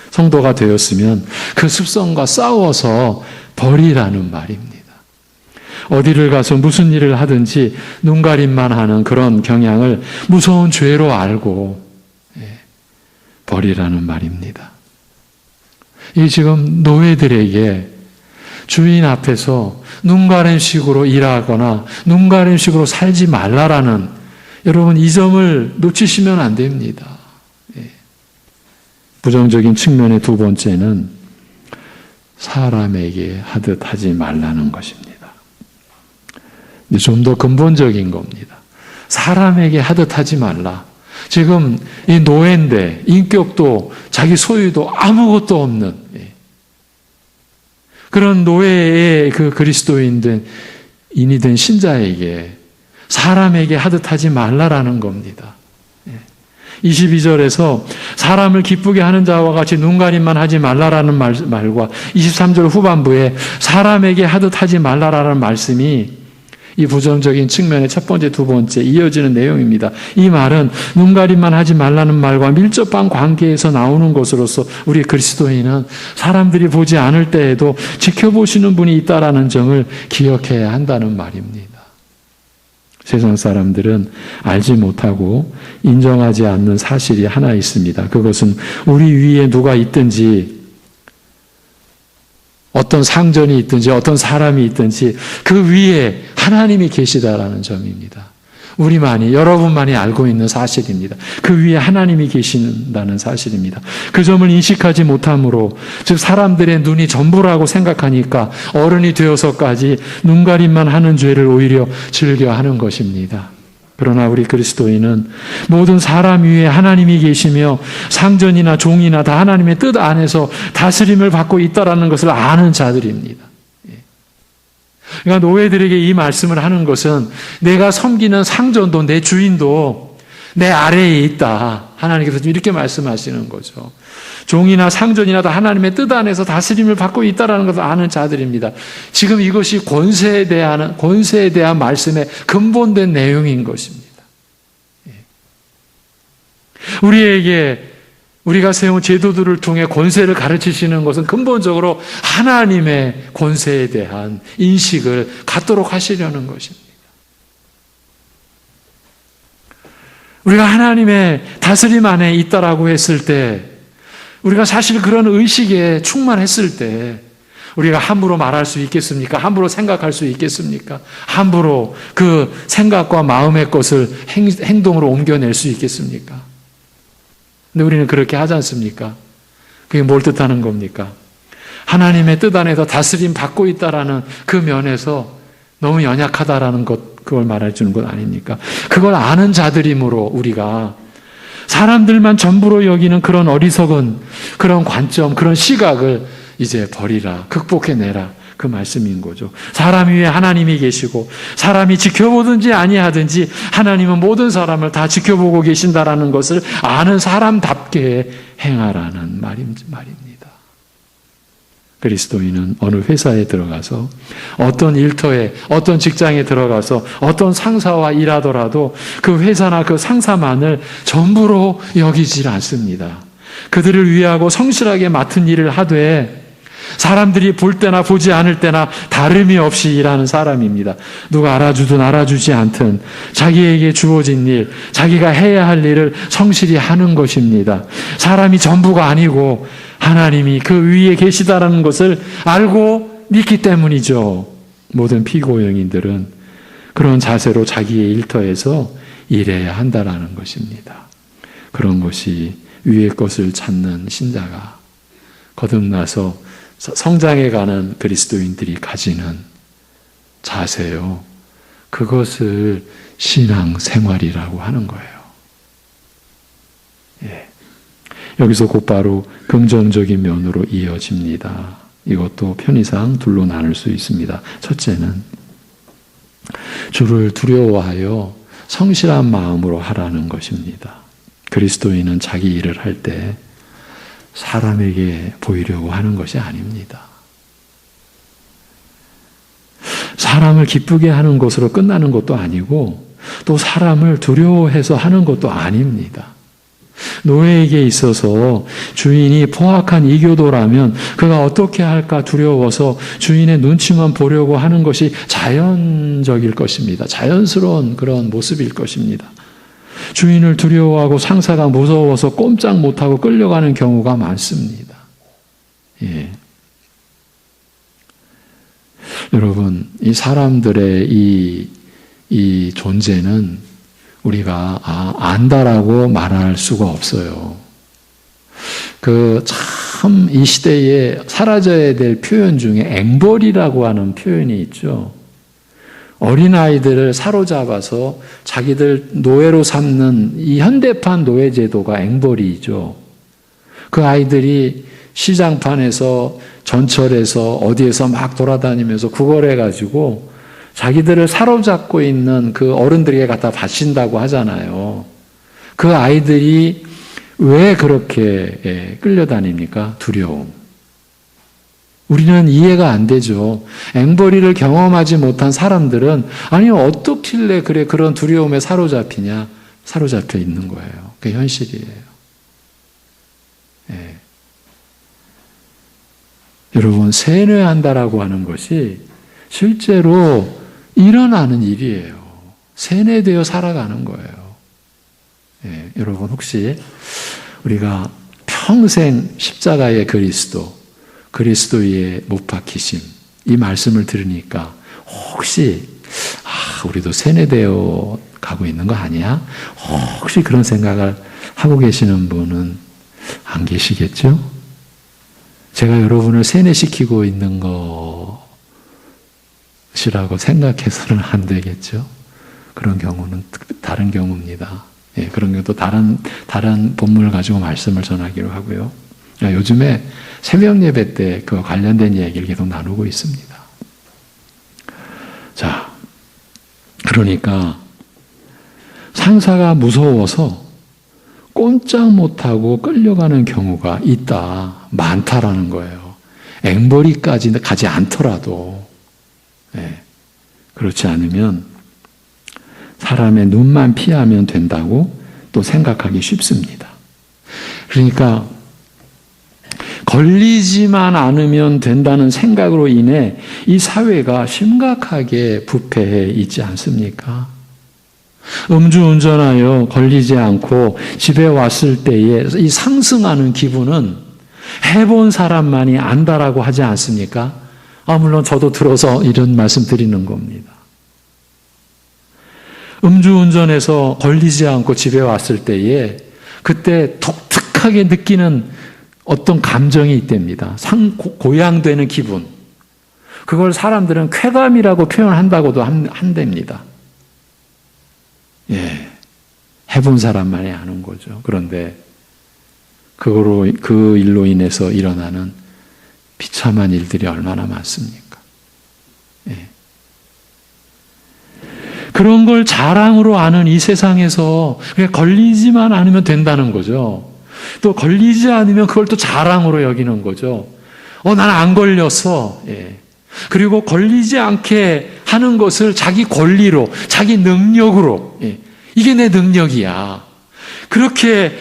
성도가 되었으면 그 습성과 싸워서 버리라는 말입니다. 어디를 가서 무슨 일을 하든지 눈가림만 하는 그런 경향을 무서운 죄로 알고 버리라는 말입니다. 이 지금 노예들에게 주인 앞에서 눈가림식으로 일하거나 눈가림식으로 살지 말라라는, 여러분 이 점을 놓치시면 안 됩니다. 부정적인 측면의 두 번째는 사람에게 하듯 하지 말라는 것입니다. 좀 더 근본적인 겁니다. 사람에게 하듯 하지 말라. 지금 이 노예인데 인격도 자기 소유도 아무것도 없는 그런 노예의 그 그리스도인이 된 신자에게 사람에게 하듯 하지 말라라는 겁니다. 22절에서 사람을 기쁘게 하는 자와 같이 눈가림만 하지 말라라는 말과 23절 후반부에 사람에게 하듯 하지 말라라는 말씀이 이 부정적인 측면의 첫 번째, 두 번째 이어지는 내용입니다. 이 말은 눈가림만 하지 말라는 말과 밀접한 관계에서 나오는 것으로서 우리 그리스도인은 사람들이 보지 않을 때에도 지켜보시는 분이 있다라는 점을 기억해야 한다는 말입니다. 세상 사람들은 알지 못하고 인정하지 않는 사실이 하나 있습니다. 그것은 우리 위에 누가 있든지, 어떤 상전이 있든지 어떤 사람이 있든지 그 위에 하나님이 계시다라는 점입니다. 우리만이, 여러분만이 알고 있는 사실입니다. 그 위에 하나님이 계신다는 사실입니다. 그 점을 인식하지 못함으로, 즉 사람들의 눈이 전부라고 생각하니까 어른이 되어서까지 눈가림만 하는 죄를 오히려 즐겨하는 것입니다. 그러나 우리 그리스도인은 모든 사람 위에 하나님이 계시며 상전이나 종이나 다 하나님의 뜻 안에서 다스림을 받고 있다는 것을 아는 자들입니다. 그러니까 노예들에게 이 말씀을 하는 것은 내가 섬기는 상전도 내 주인도 내 아래에 있다. 하나님께서 지금 이렇게 말씀하시는 거죠. 종이나 상전이나 다 하나님의 뜻 안에서 다스림을 받고 있다는 것을 아는 자들입니다. 지금 이것이 권세에 대한 말씀의 근본된 내용인 것입니다. 우리가 세운 제도들을 통해 권세를 가르치시는 것은 근본적으로 하나님의 권세에 대한 인식을 갖도록 하시려는 것입니다. 우리가 하나님의 다스림 안에 있다라고 했을 때, 우리가 사실 그런 의식에 충만했을 때 우리가 함부로 말할 수 있겠습니까? 함부로 생각할 수 있겠습니까? 함부로 그 생각과 마음의 것을 행동으로 옮겨낼 수 있겠습니까? 근데 우리는 그렇게 하지 않습니까? 그게 뭘 뜻하는 겁니까? 하나님의 뜻 안에서 다스림 받고 있다라는 그 면에서 너무 연약하다라는 것, 그걸 말해 주는 것 아닙니까? 그걸 아는 자들이므로 우리가 사람들만 전부로 여기는 그런 어리석은 그런 관점, 그런 시각을 이제 버리라, 극복해내라, 그 말씀인 거죠. 사람 위에 하나님이 계시고 사람이 지켜보든지 아니하든지 하나님은 모든 사람을 다 지켜보고 계신다라는 것을 아는 사람답게 행하라는 말입니다. 그리스도인은 어느 회사에 들어가서 어떤 일터에 어떤 직장에 들어가서 어떤 상사와 일하더라도 그 회사나 그 상사만을 전부로 여기질 않습니다. 그들을 위하고 성실하게 맡은 일을 하되 사람들이 볼 때나 보지 않을 때나 다름이 없이 일하는 사람입니다. 누가 알아주든 알아주지 않든 자기에게 주어진 일, 자기가 해야 할 일을 성실히 하는 것입니다. 사람이 전부가 아니고 하나님이 그 위에 계시다라는 것을 알고 믿기 때문이죠. 모든 피고용인들은 그런 자세로 자기의 일터에서 일해야 한다라는 것입니다. 그런 것이 위의 것을 찾는 신자가 거듭나서 성장해가는 그리스도인들이 가지는 자세요. 그것을 신앙생활이라고 하는 거예요. 예. 여기서 곧바로 긍정적인 면으로 이어집니다. 이것도 편의상 둘로 나눌 수 있습니다. 첫째는 주를 두려워하여 성실한 마음으로 하라는 것입니다. 그리스도인은 자기 일을 할 때 사람에게 보이려고 하는 것이 아닙니다. 사람을 기쁘게 하는 것으로 끝나는 것도 아니고 또 사람을 두려워해서 하는 것도 아닙니다. 노예에게 있어서 주인이 포악한 이교도라면 그가 어떻게 할까 두려워서 주인의 눈치만 보려고 하는 것이 자연적일 것입니다. 자연스러운 그런 모습일 것입니다. 주인을 두려워하고 상사가 무서워서 꼼짝 못하고 끌려가는 경우가 많습니다. 예. 여러분, 이 사람들의 이 존재는 우리가 안다라고 말할 수가 없어요. 참 이 시대에 사라져야 될 표현 중에 앵벌이라고 하는 표현이 있죠. 어린아이들을 사로잡아서 자기들 노예로 삼는 이 현대판 노예제도가 앵벌이죠. 그 아이들이 시장판에서 전철에서 어디에서 막 돌아다니면서 구걸해가지고 자기들을 사로잡고 있는 그 어른들에게 갖다 바친다고 하잖아요. 그 아이들이 왜 그렇게 끌려다닙니까? 두려움. 우리는 이해가 안 되죠. 앵벌이를 경험하지 못한 사람들은 아니 어떻길래 그런 두려움에 사로잡혀 있는 거예요. 그게 현실이에요. 예. 여러분, 세뇌한다라고 하는 것이 실제로 일어나는 일이에요. 세뇌되어 살아가는 거예요. 예. 여러분, 혹시 우리가 평생 십자가의 그리스도의 못 박히심, 이 말씀을 들으니까 혹시 우리도 세뇌되어 가고 있는 거 아니야? 혹시 그런 생각을 하고 계시는 분은 안 계시겠죠? 제가 여러분을 세뇌시키고 있는 것이라고 생각해서는 안 되겠죠? 그런 경우는 다른 경우입니다. 예, 그런 경우도 다른 본문을 가지고 말씀을 전하기로 하고요. 요즘에 새벽 예배 때 그 관련된 얘기를 계속 나누고 있습니다. 자, 그러니까 상사가 무서워서 꼼짝 못하고 끌려가는 경우가 많다라는 거예요. 앵벌이까지 가지 않더라도. 네. 그렇지 않으면 사람의 눈만 피하면 된다고 또 생각하기 쉽습니다. 그러니까 걸리지만 않으면 된다는 생각으로 인해 이 사회가 심각하게 부패해 있지 않습니까? 음주운전하여 걸리지 않고 집에 왔을 때의 이 상승하는 기분은 해본 사람만이 안다라고 하지 않습니까? 물론 저도 들어서 이런 말씀 드리는 겁니다. 음주운전해서 걸리지 않고 집에 왔을 때에 그때 독특하게 느끼는 어떤 감정이 있답니다. 고양되는 기분. 그걸 사람들은 쾌감이라고 표현한다고도 한답니다. 예. 해본 사람만이 아는 거죠. 그런데 그 일로 인해서 일어나는 비참한 일들이 얼마나 많습니까? 예. 그런 걸 자랑으로 아는 이 세상에서 그냥 걸리지만 않으면 된다는 거죠. 또 걸리지 않으면 그걸 또 자랑으로 여기는 거죠. 난 안 걸렸어. 예. 그리고 걸리지 않게 하는 것을 자기 권리로, 자기 능력으로, 예. 이게 내 능력이야.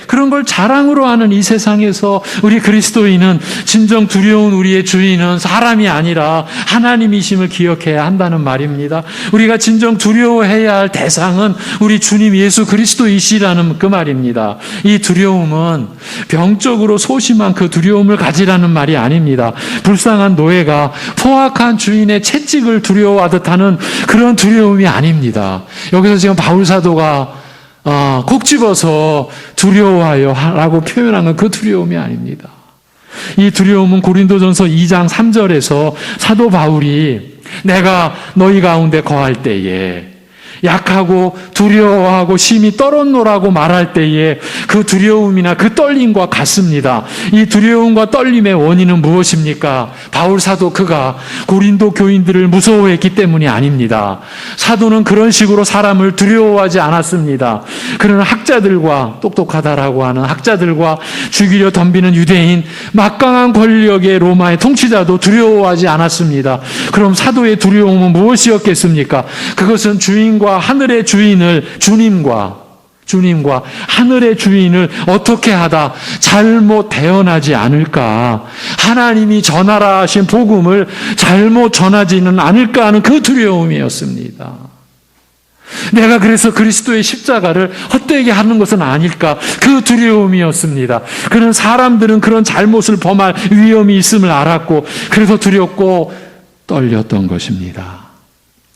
그런 걸 자랑으로 하는 이 세상에서 우리 그리스도인은 진정 두려운 우리의 주인은 사람이 아니라 하나님이심을 기억해야 한다는 말입니다. 우리가 진정 두려워해야 할 대상은 우리 주님 예수 그리스도이시라는 그 말입니다. 이 두려움은 병적으로 소심한 그 두려움을 가지라는 말이 아닙니다. 불쌍한 노예가 포악한 주인의 채찍을 두려워하듯 하는 그런 두려움이 아닙니다. 여기서 지금 바울 사도가 콕 집어서 두려워하여 라고 표현한 건 그 두려움이 아닙니다. 이 두려움은 고린도전서 2장 3절에서 사도 바울이 내가 너희 가운데 거할 때에 약하고 두려워하고 심히 떨었노라고 말할 때에 그 두려움이나 그 떨림과 같습니다. 이 두려움과 떨림의 원인은 무엇입니까? 바울 사도 그가 고린도 교인들을 무서워했기 때문이 아닙니다. 사도는 그런 식으로 사람을 두려워하지 않았습니다. 그러나 학자들과 똑똑하다라고 하는 학자들과 죽이려 덤비는 유대인, 막강한 권력의 로마의 통치자도 두려워하지 않았습니다. 그럼 사도의 두려움은 무엇이었겠습니까? 그것은 주인과 하늘의 주인을 주님과 하늘의 주인을 어떻게 하다 잘못 대언하지 않을까, 하나님이 전하라 하신 복음을 잘못 전하지는 않을까 하는 그 두려움이었습니다. 내가 그래서 그리스도의 십자가를 헛되게 하는 것은 아닐까, 그 두려움이었습니다. 그런 사람들은 그런 잘못을 범할 위험이 있음을 알았고 그래서 두렵고 떨렸던 것입니다.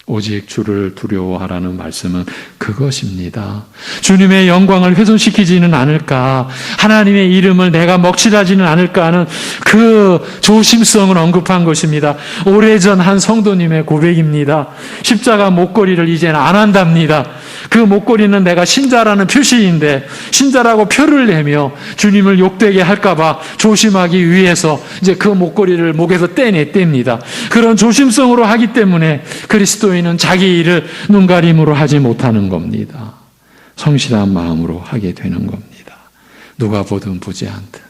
오직 주를 두려워하라는 말씀은 그것입니다. 주님의 영광을 훼손시키지는 않을까, 하나님의 이름을 내가 먹칠하지는 않을까 하는 그 조심성을 언급한 것입니다. 오래전 한 성도님의 고백입니다. 십자가 목걸이를 이제는 안 한답니다. 그 목걸이는 내가 신자라는 표시인데 신자라고 표를 내며 주님을 욕되게 할까봐 조심하기 위해서 이제 그 목걸이를 목에서 떼냅니다. 그런 조심성으로 하기 때문에 그리스도인은 자기 일을 눈가림으로 하지 못하는 겁니다. 성실한 마음으로 하게 되는 겁니다. 누가 보든 보지 않든,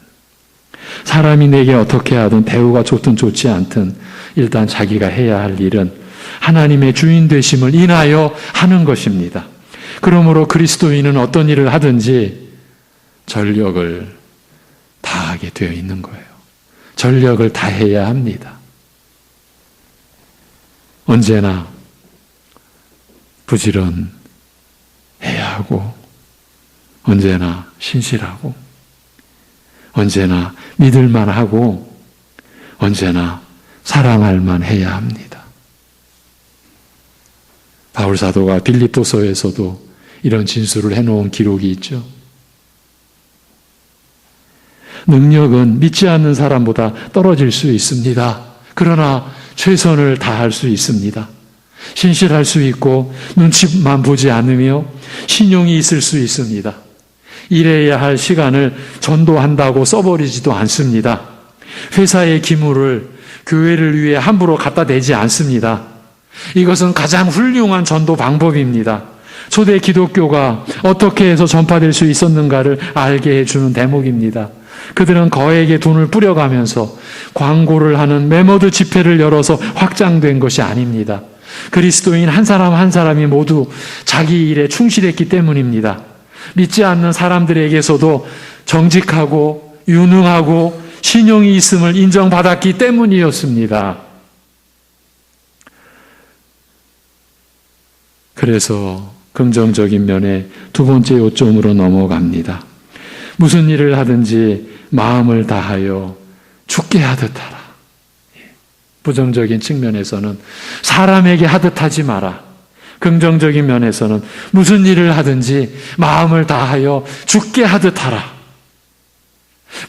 사람이 내게 어떻게 하든 대우가 좋든 좋지 않든 일단 자기가 해야 할 일은 하나님의 주인 되심을 인하여 하는 것입니다. 그러므로 그리스도인은 어떤 일을 하든지 전력을 다하게 되어 있는 거예요. 전력을 다해야 합니다. 언제나 부지런해야 하고, 언제나 신실하고, 언제나 믿을만 하고, 언제나 사랑할 만 해야 합니다. 바울 사도가 빌립보서에서도 이런 진술을 해놓은 기록이 있죠. 능력은 믿지 않는 사람보다 떨어질 수 있습니다. 그러나 최선을 다할 수 있습니다. 신실할 수 있고 눈치만 보지 않으며 신용이 있을 수 있습니다. 일해야 할 시간을 전도한다고 써버리지도 않습니다. 회사의 기물을 교회를 위해 함부로 갖다 대지 않습니다. 이것은 가장 훌륭한 전도 방법입니다. 초대 기독교가 어떻게 해서 전파될 수 있었는가를 알게 해주는 대목입니다. 그들은 거액의 돈을 뿌려가면서 광고를 하는 메머드 집회를 열어서 확장된 것이 아닙니다. 그리스도인 한 사람 한 사람이 모두 자기 일에 충실했기 때문입니다. 믿지 않는 사람들에게서도 정직하고 유능하고 신용이 있음을 인정받았기 때문이었습니다. 그래서 긍정적인 면에 두 번째 요점으로 넘어갑니다. 무슨 일을 하든지 마음을 다하여 죽게 하듯 하라. 부정적인 측면에서는 사람에게 하듯 하지 마라. 긍정적인 면에서는 무슨 일을 하든지 마음을 다하여 죽게 하듯 하라.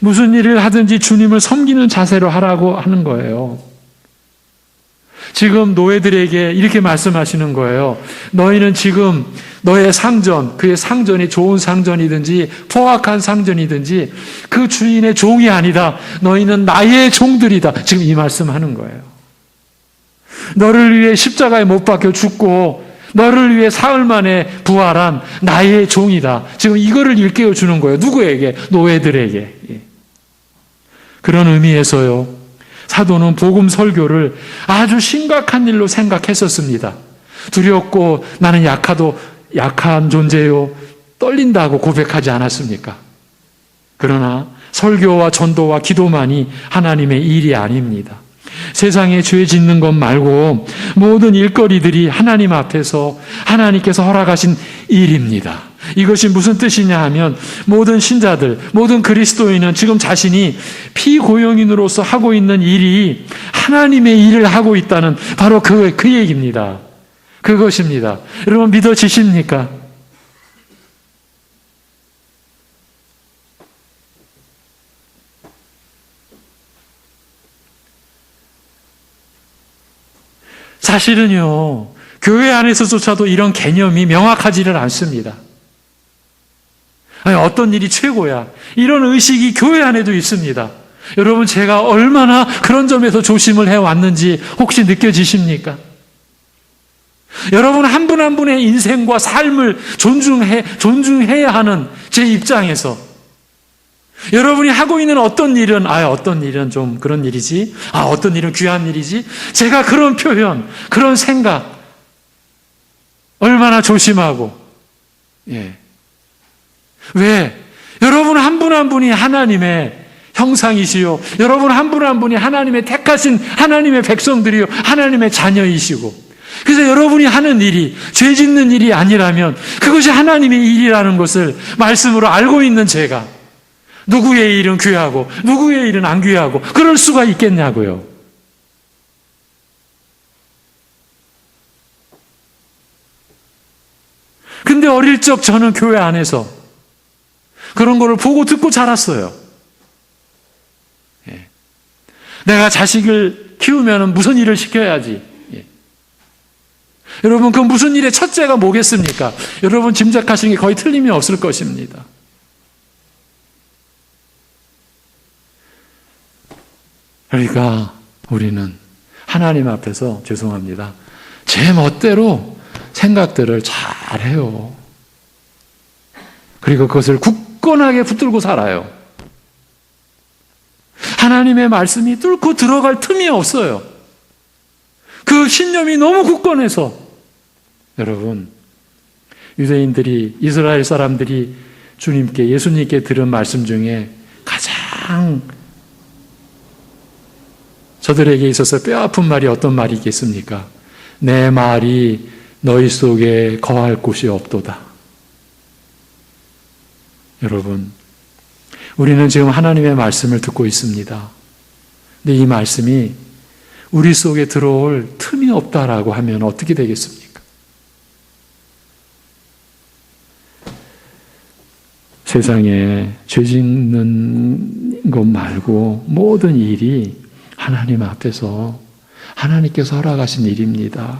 무슨 일을 하든지 주님을 섬기는 자세로 하라고 하는 거예요. 지금 노예들에게 이렇게 말씀하시는 거예요. 너희는 지금 너의 상전, 그의 상전이 좋은 상전이든지 포악한 상전이든지 그 주인의 종이 아니다. 너희는 나의 종들이다. 지금 이 말씀하는 거예요. 너를 위해 십자가에 못 박혀 죽고 너를 위해 사흘 만에 부활한 나의 종이다. 지금 이거를 일깨워 주는 거예요. 누구에게? 노예들에게. 그런 의미에서요, 사도는 복음 설교를 아주 심각한 일로 생각했었습니다. 두렵고 나는 약한 존재요, 떨린다고 고백하지 않았습니까? 그러나 설교와 전도와 기도만이 하나님의 일이 아닙니다. 세상에 죄 짓는 것 말고 모든 일거리들이 하나님 앞에서 하나님께서 허락하신 일입니다. 이것이 무슨 뜻이냐 하면 모든 신자들, 모든 그리스도인은 지금 자신이 피고용인으로서 하고 있는 일이 하나님의 일을 하고 있다는 바로 그 얘기입니다. 그것입니다. 여러분 믿어지십니까? 사실은요, 교회 안에서조차도 이런 개념이 명확하지를 않습니다. 아니, 어떤 일이 최고야, 이런 의식이 교회 안에도 있습니다. 여러분, 제가 얼마나 그런 점에서 조심을 해왔는지 혹시 느껴지십니까? 여러분 한 분 한 분의 인생과 삶을 존중해야 하는 제 입장에서 여러분이 하고 있는 어떤 일은 좀 그런 일이지, 어떤 일은 귀한 일이지, 제가 그런 표현, 그런 생각 얼마나 조심하고, 왜? 여러분 한 분 한 분이 하나님의 형상이시요, 여러분 한 분 한 분이 하나님의 택하신 하나님의 백성들이요, 하나님의 자녀이시고, 그래서 여러분이 하는 일이 죄 짓는 일이 아니라면 그것이 하나님의 일이라는 것을 말씀으로 알고 있는 제가 누구의 일은 귀하고 누구의 일은 안 귀하고 그럴 수가 있겠냐고요. 근데 어릴 적 저는 교회 안에서 그런 거를 보고 듣고 자랐어요. 내가 자식을 키우면 무슨 일을 시켜야지. 여러분, 그 무슨 일의 첫째가 뭐겠습니까? 여러분 짐작하시는 게 거의 틀림이 없을 것입니다. 그러니까 우리는 하나님 앞에서, 죄송합니다, 제 멋대로 생각들을 잘해요. 그리고 그것을 굳건하게 붙들고 살아요. 하나님의 말씀이 뚫고 들어갈 틈이 없어요. 그 신념이 너무 굳건해서. 여러분, 유대인들이, 이스라엘 사람들이 주님께, 예수님께 들은 말씀 중에 가장 저들에게 있어서 뼈아픈 말이 어떤 말이 있겠습니까? 내 말이 너희 속에 거할 곳이 없도다. 여러분, 우리는 지금 하나님의 말씀을 듣고 있습니다. 근데 이 말씀이 우리 속에 들어올 틈이 없다라고 하면 어떻게 되겠습니까? 세상에 죄 짓는 것 말고 모든 일이 하나님 앞에서 하나님께서 허락하신 일입니다.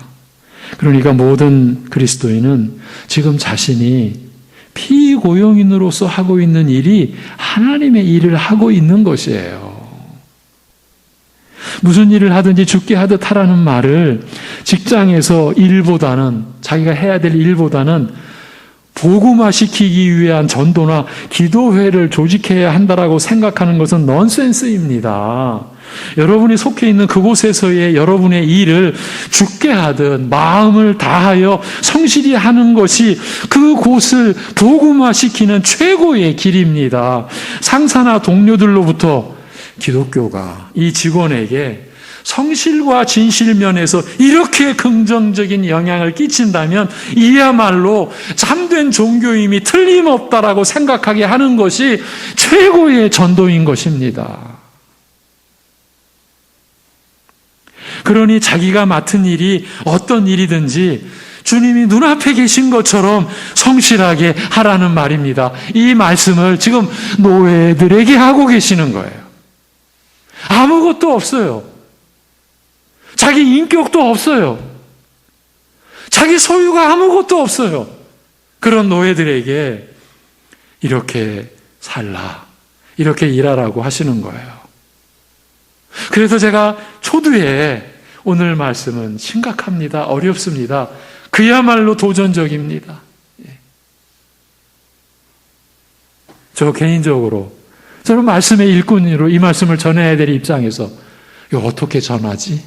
그러니까 모든 그리스도인은 지금 자신이 피고용인으로서 하고 있는 일이 하나님의 일을 하고 있는 것이에요. 무슨 일을 하든지 죽게 하듯 하라는 말을 직장에서 일보다는, 자기가 해야 될 일보다는 복음화시키기 위한 전도나 기도회를 조직해야 한다라고 생각하는 것은 넌센스입니다. 여러분이 속해 있는 그곳에서의 여러분의 일을 죽게 하듯 마음을 다하여 성실히 하는 것이 그곳을 복음화시키는 최고의 길입니다. 상사나 동료들로부터 기독교가 이 직원에게 성실과 진실 면에서 이렇게 긍정적인 영향을 끼친다면 이야말로 참된 종교임이 틀림없다라고 생각하게 하는 것이 최고의 전도인 것입니다. 그러니 자기가 맡은 일이 어떤 일이든지 주님이 눈앞에 계신 것처럼 성실하게 하라는 말입니다. 이 말씀을 지금 노예들에게 하고 계시는 거예요. 아무것도 없어요. 자기 인격도 없어요. 자기 소유가 아무것도 없어요. 그런 노예들에게 이렇게 살라, 이렇게 일하라고 하시는 거예요. 그래서 제가 초두에 오늘 말씀은 심각합니다. 어렵습니다. 그야말로 도전적입니다. 저 개인적으로 저는 말씀의 일꾼으로 이 말씀을 전해야 될 입장에서 이거 어떻게 전하지?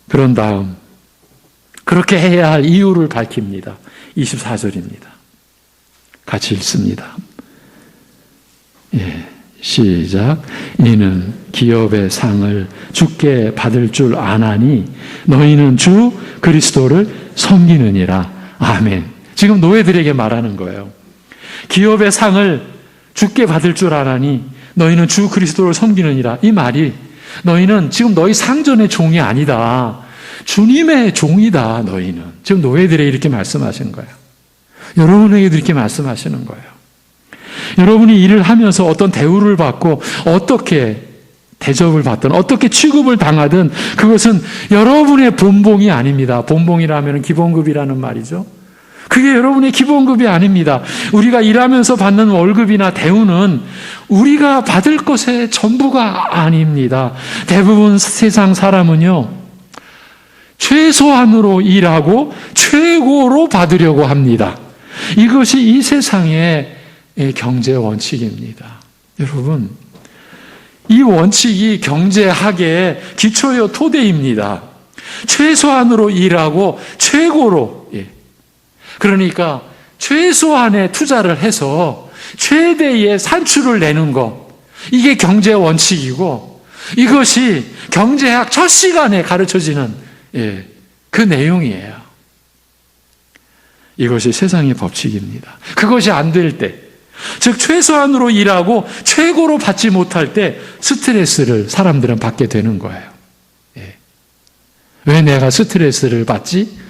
그런 다음 그렇게 해야 할 이유를 밝힙니다. 24절입니다. 같이 읽습니다. 시작. 이는 기업의 상을 주께 받을 줄 아나니 너희는 주 그리스도를 섬기느니라. 아멘. 지금 노예들에게 말하는 거예요. 기업의 상을 주께 받을 줄 아나니 너희는 주 그리스도를 섬기느니라. 이 말이 너희는 지금 너희 상전의 종이 아니다. 주님의 종이다. 너희는. 지금 노예들에게 이렇게 말씀하시는 거예요. 여러분에게도 이렇게 말씀하시는 거예요. 여러분이 일을 하면서 어떤 대우를 받고 어떻게 대접을 받든 어떻게 취급을 당하든 그것은 여러분의 본봉이 아닙니다. 본봉이라면 기본급이라는 말이죠. 그게 여러분의 기본급이 아닙니다. 우리가 일하면서 받는 월급이나 대우는 우리가 받을 것의 전부가 아닙니다. 대부분 세상 사람은요, 최소한으로 일하고 최고로 받으려고 합니다. 이것이 이 세상의 경제 원칙입니다. 여러분, 이 원칙이 경제학의 기초요 토대입니다. 최소한으로 일하고 최고로, 그러니까 최소한의 투자를 해서 최대의 산출을 내는 것, 이게 경제 원칙이고 이것이 경제학 첫 시간에 가르쳐지는 그 내용이에요. 이것이 세상의 법칙입니다. 그것이 안 될 때, 즉 최소한으로 일하고 최고로 받지 못할 때 스트레스를 사람들은 받게 되는 거예요. 왜 내가 스트레스를 받지?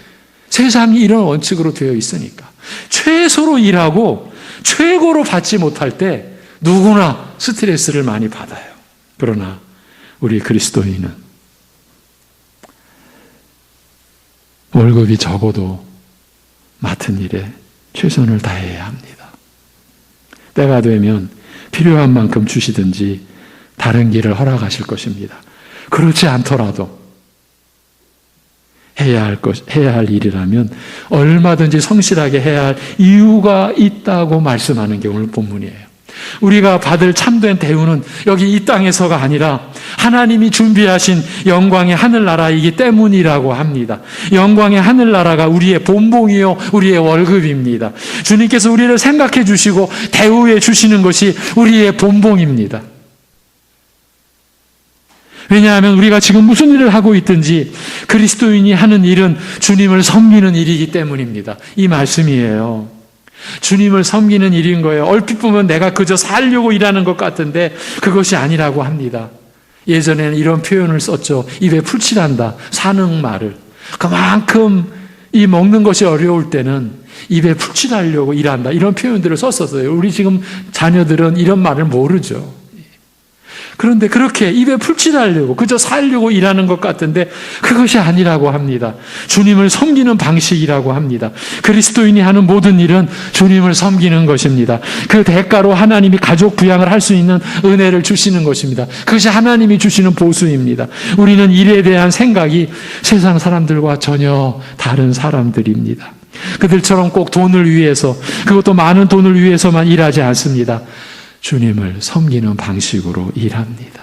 세상이 이런 원칙으로 되어 있으니까. 최소로 일하고 최고로 받지 못할 때 누구나 스트레스를 많이 받아요. 그러나 우리 그리스도인은 월급이 적어도 맡은 일에 최선을 다해야 합니다. 때가 되면 필요한 만큼 주시든지 다른 길을 허락하실 것입니다. 그렇지 않더라도 해야 할 일이라면 얼마든지 성실하게 해야 할 이유가 있다고 말씀하는 게 오늘 본문이에요. 우리가 받을 참된 대우는 여기 이 땅에서가 아니라 하나님이 준비하신 영광의 하늘나라이기 때문이라고 합니다. 영광의 하늘나라가 우리의 본봉이요 우리의 월급입니다. 주님께서 우리를 생각해 주시고 대우해 주시는 것이 우리의 본봉입니다. 왜냐하면 우리가 지금 무슨 일을 하고 있든지 그리스도인이 하는 일은 주님을 섬기는 일이기 때문입니다. 이 말씀이에요. 주님을 섬기는 일인 거예요. 얼핏 보면 내가 그저 살려고 일하는 것 같은데 그것이 아니라고 합니다. 예전에는 이런 표현을 썼죠. 입에 풀칠한다. 사는 말을. 그만큼 이 먹는 것이 어려울 때는 입에 풀칠하려고 일한다. 이런 표현들을 썼었어요. 우리 지금 자녀들은 이런 말을 모르죠. 그런데 그렇게 입에 풀칠하려고 그저 살려고 일하는 것 같은데 그것이 아니라고 합니다. 주님을 섬기는 방식이라고 합니다. 그리스도인이 하는 모든 일은 주님을 섬기는 것입니다. 그 대가로 하나님이 가족 부양을 할 수 있는 은혜를 주시는 것입니다. 그것이 하나님이 주시는 보수입니다. 우리는 일에 대한 생각이 세상 사람들과 전혀 다른 사람들입니다. 그들처럼 꼭 돈을 위해서, 그것도 많은 돈을 위해서만 일하지 않습니다. 주님을 섬기는 방식으로 일합니다.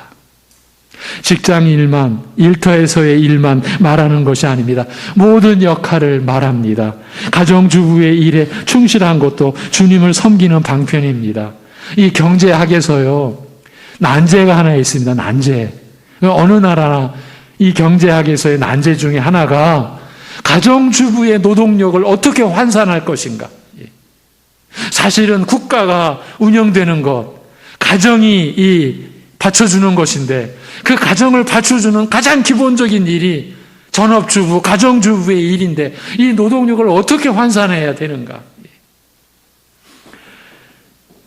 직장 일만, 일터에서의 일만 말하는 것이 아닙니다. 모든 역할을 말합니다. 가정주부의 일에 충실한 것도 주님을 섬기는 방편입니다. 이 경제학에서요, 난제가 하나 있습니다. 난제. 어느 나라나 이 경제학에서의 난제 중에 하나가 가정주부의 노동력을 어떻게 환산할 것인가. 사실은 국가가 운영되는 것, 가정이 받쳐주는 것인데 그 가정을 받쳐주는 가장 기본적인 일이 전업주부, 가정주부의 일인데 이 노동력을 어떻게 환산해야 되는가?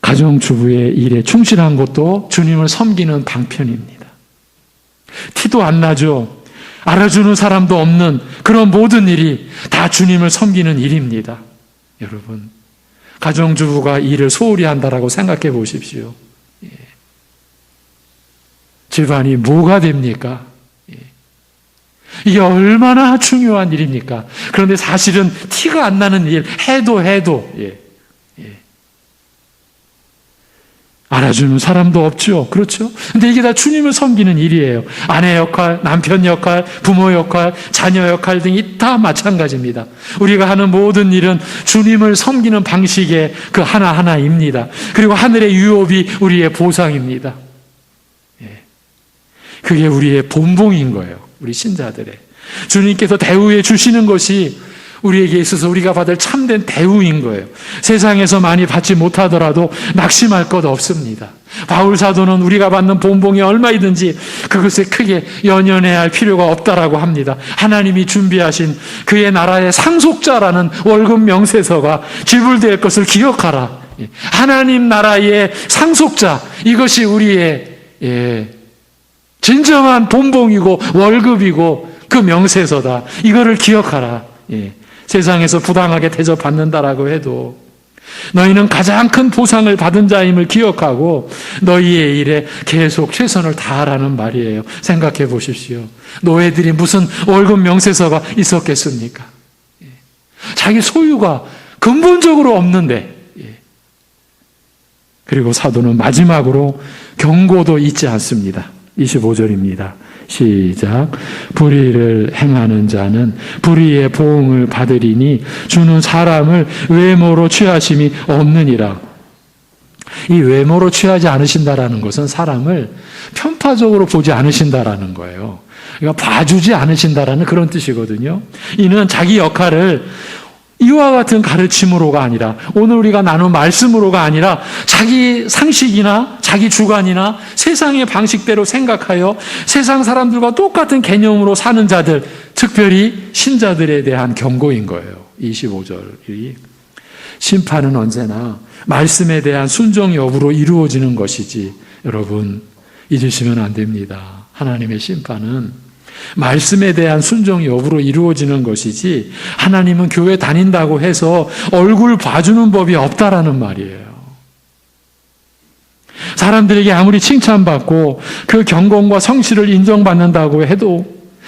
가정주부의 일에 충실한 것도 주님을 섬기는 방편입니다. 티도 안 나죠. 알아주는 사람도 없는 그런 모든 일이 다 주님을 섬기는 일입니다. 여러분, 가정주부가 일을 소홀히 한다라고 생각해 보십시오. 예. 집안이 뭐가 됩니까? 예. 이게 얼마나 중요한 일입니까? 그런데 사실은 티가 안 나는 일, 해도 예. 알아주는 사람도 없죠. 그렇죠? 근데 이게 다 주님을 섬기는 일이에요. 아내 역할, 남편 역할, 부모 역할, 자녀 역할 등이 다 마찬가지입니다. 우리가 하는 모든 일은 주님을 섬기는 방식의 그 하나하나입니다. 그리고 하늘의 유업이 우리의 보상입니다. 예. 그게 우리의 본봉인 거예요. 우리 신자들의. 주님께서 대우해 주시는 것이 우리에게 있어서 우리가 받을 참된 대우인 거예요. 세상에서 많이 받지 못하더라도 낙심할 것 없습니다. 바울 사도는 우리가 받는 본봉이 얼마이든지 그것에 크게 연연해야 할 필요가 없다라고 합니다. 하나님이 준비하신 그의 나라의 상속자라는 월급 명세서가 지불될 것을 기억하라. 하나님 나라의 상속자, 이것이 우리의 진정한 본봉이고 월급이고 그 명세서다. 이거를 기억하라. 세상에서 부당하게 대접받는다라고 해도 너희는 가장 큰 보상을 받은 자임을 기억하고 너희의 일에 계속 최선을 다하라는 말이에요. 생각해 보십시오. 노예들이 무슨 월급 명세서가 있었겠습니까? 자기 소유가 근본적으로 없는데. 그리고 사도는 마지막으로 경고도 잊지 않습니다. 25절입니다. 시작. 불의를 행하는 자는 불의의 보응을 받으리니 주는 사람을 외모로 취하심이 없느니라. 이 외모로 취하지 않으신다라는 것은 사람을 편파적으로 보지 않으신다라는 거예요. 그러니까 봐주지 않으신다라는 그런 뜻이거든요. 이는 자기 역할을 이와 같은 가르침으로가 아니라, 오늘 우리가 나눈 말씀으로가 아니라 자기 상식이나 자기 주관이나 세상의 방식대로 생각하여 세상 사람들과 똑같은 개념으로 사는 자들, 특별히 신자들에 대한 경고인 거예요. 25절이 심판은 언제나 말씀에 대한 순종 여부로 이루어지는 것이지, 여러분 잊으시면 안 됩니다. 하나님의 심판은 말씀에 대한 순종 여부로 이루어지는 것이지, 하나님은 교회 다닌다고 해서 얼굴 봐주는 법이 없다라는 말이에요. 사람들에게 아무리 칭찬받고 그 경건과 성실을 인정받는다고 해도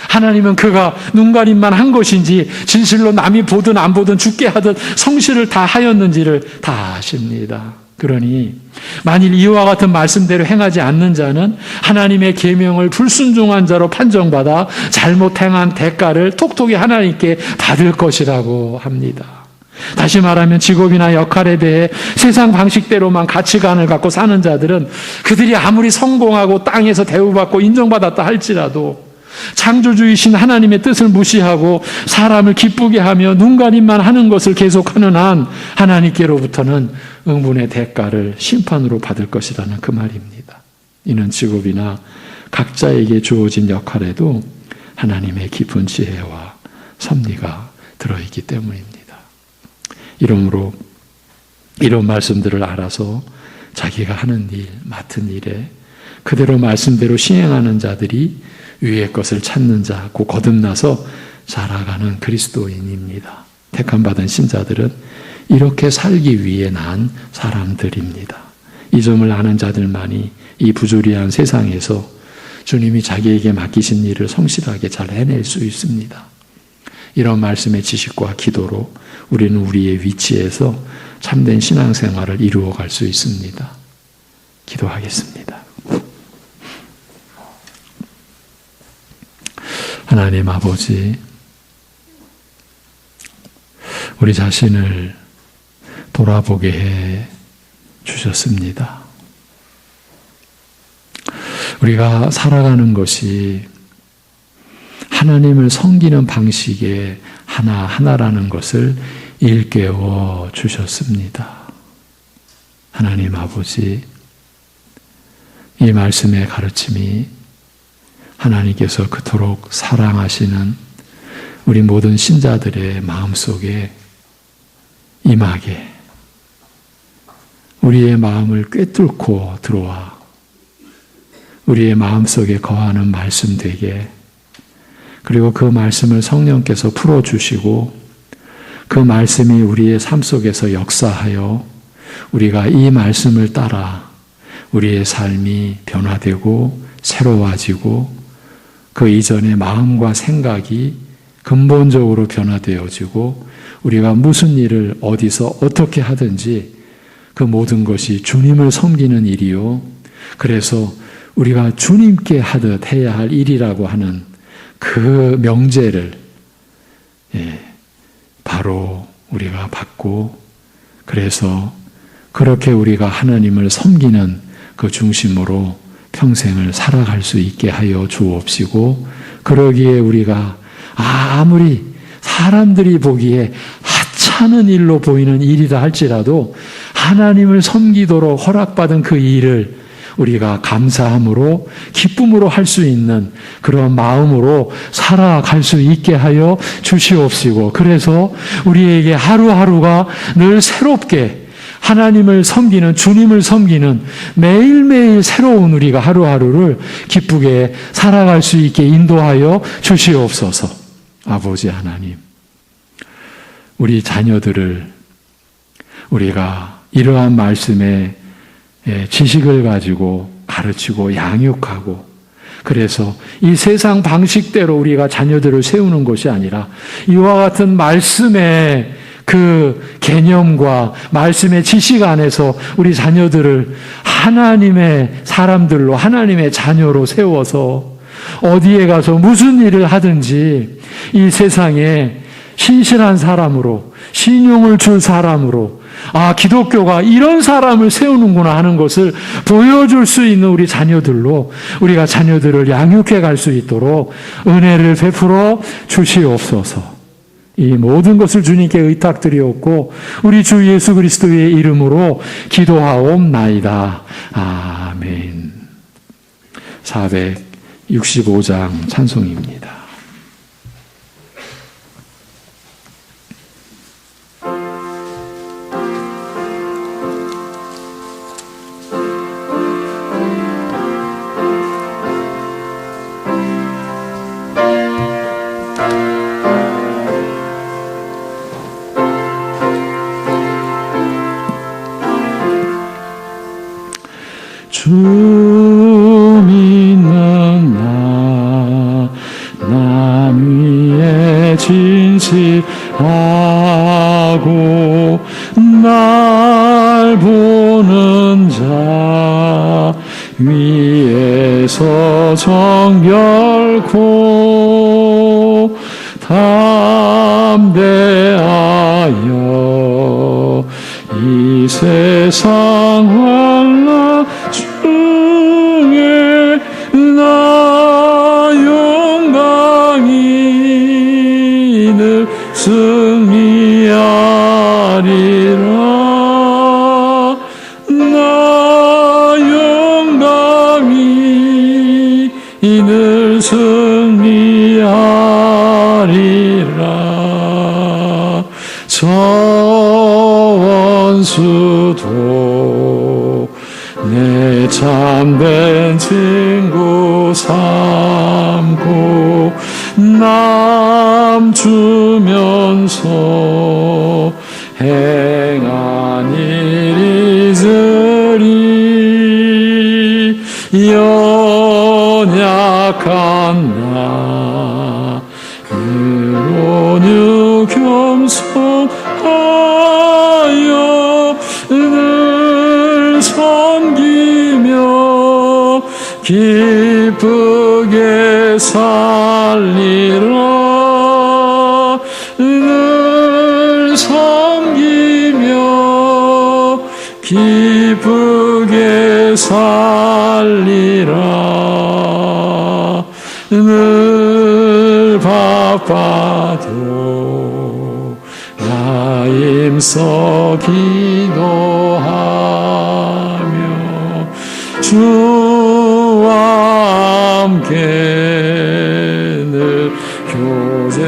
하나님은 그가 눈가림만 한 것인지 진실로 남이 보든 안 보든 죽게 하듯 성실을 다 하였는지를 다 아십니다. 그러니 만일 이와 같은 말씀대로 행하지 않는 자는 하나님의 계명을 불순종한 자로 판정받아 잘못 행한 대가를 톡톡히 하나님께 받을 것이라고 합니다. 다시 말하면 직업이나 역할에 대해 세상 방식대로만 가치관을 갖고 사는 자들은 그들이 아무리 성공하고 땅에서 대우받고 인정받았다 할지라도 창조주이신 하나님의 뜻을 무시하고 사람을 기쁘게 하며 눈가림만 하는 것을 계속하는 한 하나님께로부터는 응분의 대가를 심판으로 받을 것이라는 그 말입니다. 이는 직업이나 각자에게 주어진 역할에도 하나님의 깊은 지혜와 섭리가 들어있기 때문입니다. 이러므로 이런 말씀들을 알아서 자기가 하는 일, 맡은 일에 그대로 말씀대로 시행하는 자들이 위의 것을 찾는 자고 거듭나서 자라가는 그리스도인입니다. 택함받은 신자들은 이렇게 살기 위해 난 사람들입니다. 이 점을 아는 자들만이 이 부조리한 세상에서 주님이 자기에게 맡기신 일을 성실하게 잘 해낼 수 있습니다. 이런 말씀의 지식과 기도로 우리는 우리의 위치에서 참된 신앙생활을 이루어갈 수 있습니다. 기도하겠습니다. 하나님 아버지, 우리 자신을 돌아보게 해 주셨습니다. 우리가 살아가는 것이 하나님을 섬기는 방식의 하나하나라는 것을 일깨워 주셨습니다. 하나님 아버지, 이 말씀의 가르침이 하나님께서 그토록 사랑하시는 우리 모든 신자들의 마음속에 임하게, 우리의 마음을 꿰뚫고 들어와 우리의 마음속에 거하는 말씀 되게, 그리고 그 말씀을 성령께서 풀어주시고 그 말씀이 우리의 삶 속에서 역사하여 우리가 이 말씀을 따라 우리의 삶이 변화되고 새로워지고 그 이전의 마음과 생각이 근본적으로 변화되어지고 우리가 무슨 일을 어디서 어떻게 하든지 그 모든 것이 주님을 섬기는 일이요. 그래서 우리가 주님께 하듯 해야 할 일이라고 하는 그 명제를 바로 우리가 받고 그래서 그렇게 우리가 하나님을 섬기는 그 중심으로 평생을 살아갈 수 있게 하여 주옵시고 그러기에 우리가 아무리 사람들이 보기에 하찮은 일로 보이는 일이다 할지라도 하나님을 섬기도록 허락받은 그 일을 우리가 감사함으로 기쁨으로 할 수 있는 그런 마음으로 살아갈 수 있게 하여 주시옵시고 그래서 우리에게 하루하루가 늘 새롭게 하나님을 섬기는 주님을 섬기는 매일매일 새로운 우리가 하루하루를 기쁘게 살아갈 수 있게 인도하여 주시옵소서. 아버지 하나님, 우리 자녀들을 우리가 이러한 말씀에 지식을 가지고 가르치고 양육하고 그래서 이 세상 방식대로 우리가 자녀들을 세우는 것이 아니라 이와 같은 말씀의 그 개념과 말씀의 지식 안에서 우리 자녀들을 하나님의 사람들로 하나님의 자녀로 세워서 어디에 가서 무슨 일을 하든지 이 세상에 신실한 사람으로 신용을 줄 사람으로 기독교가 이런 사람을 세우는구나 하는 것을 보여줄 수 있는 우리 자녀들로 우리가 자녀들을 양육해 갈 수 있도록 은혜를 베풀어 주시옵소서. 이 모든 것을 주님께 의탁드리옵고 우리 주 예수 그리스도의 이름으로 기도하옵나이다. 아멘. 465장 찬송입니다. 주 믿는 나 위에 진실하고 날 보는 자 위에서 정결코 담대하여 이 세상 환난 중에 나 영광이 늘 승리하리라. 나 영광이 늘 승리하리라. 저 원수도 내 참된 친구 삼고 남 주면서 행한 일 잊으리. 연약한 나 의로운 겸손하여 늘 섬기며 기쁘게 살리라. 늘 섬기며 기쁘게 살리라. 늘 바빠도 나 힘써 기도하며 주와 함께 늘 교제하리라.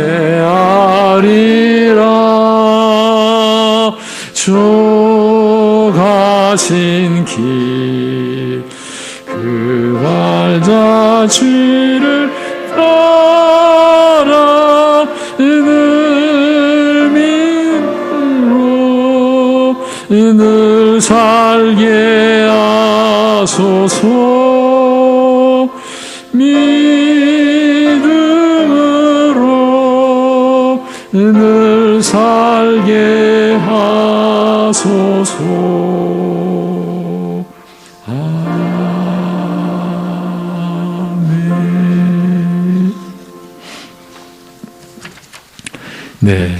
주 가신 길 그 발자 주를 따라 늘 살게 하소서. 믿음으로 늘 살게 하소서. 아멘. 네,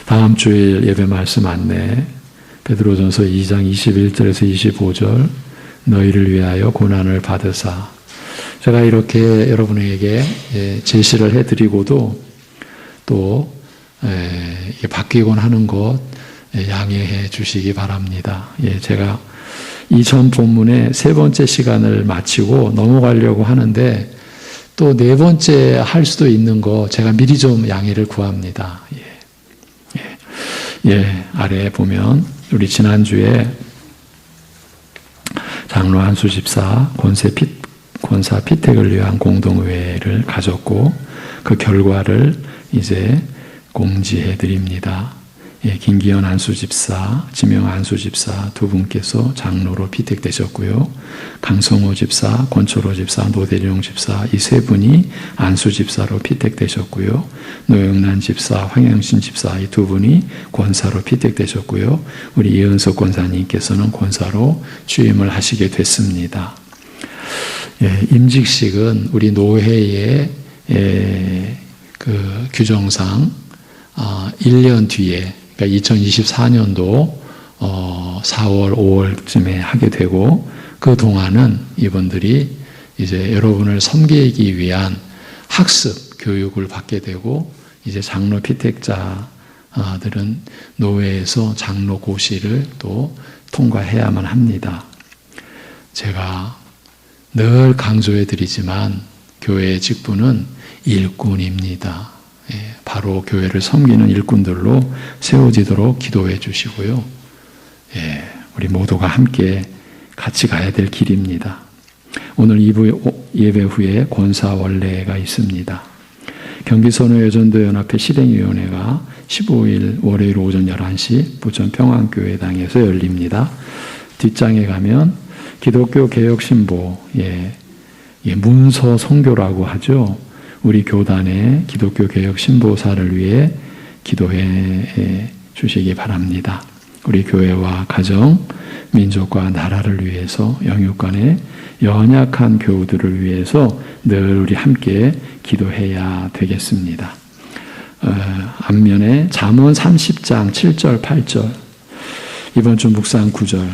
다음 주일 예배 말씀 안내 베드로전서 2장 21절에서 25절 너희를 위하여 고난을 받으사. 제가 이렇게 여러분에게 제시를 해드리고도 또 이게 바뀌곤 하는 것 양해해 주시기 바랍니다. 제가 이 전 본문의 세 번째 시간을 마치고 넘어가려고 하는데 또 네 번째 할 수도 있는 거 제가 미리 좀 양해를 구합니다. 아래에 보면 우리 지난주에 장로 한수 집사 권사 피택을 위한 공동회의를 가졌고 그 결과를 이제 공지해 드립니다. 김기현 안수 집사, 지명 안수 집사 두 분께서 장로로 피택되셨고요. 강성호 집사, 권초로 집사, 노대룡 집사 이 세 분이 안수 집사로 피택되셨고요. 노영란 집사, 황영신 집사 이 두 분이 권사로 피택되셨고요. 우리 이은석 권사님께서는 권사로 취임을 하시게 됐습니다. 임직식은 우리 노회의 그 규정상 1년 뒤에, 그러니까 2024년도 4월, 5월쯤에 하게 되고, 그 동안은 이분들이 이제 여러분을 섬기기 위한 학습, 교육을 받게 되고, 이제 장로 피택자들은 노회에서 장로 고시를 또 통과해야만 합니다. 제가 늘 강조해 드리지만 교회의 직분은 일꾼입니다. 바로 교회를 섬기는 일꾼들로 세워지도록 기도해 주시고요. 우리 모두가 함께 같이 가야 될 길입니다. 오늘 2부 예배 후에 권사 원례가 있습니다. 경기선호여전도연합회 실행위원회가 15일 월요일 오전 11시 부천 평안교회당에서 열립니다. 뒷장에 가면 기독교 개혁신보, 문서 선교라고 하죠. 우리 교단의 기독교 개혁 신보사를 위해 기도해 주시기 바랍니다. 우리 교회와 가정, 민족과 나라를 위해서 영육간의 연약한 교우들을 위해서 늘 우리 함께 기도해야 되겠습니다. 앞면에 잠언 30장 7절 8절 이번 주 묵상 9절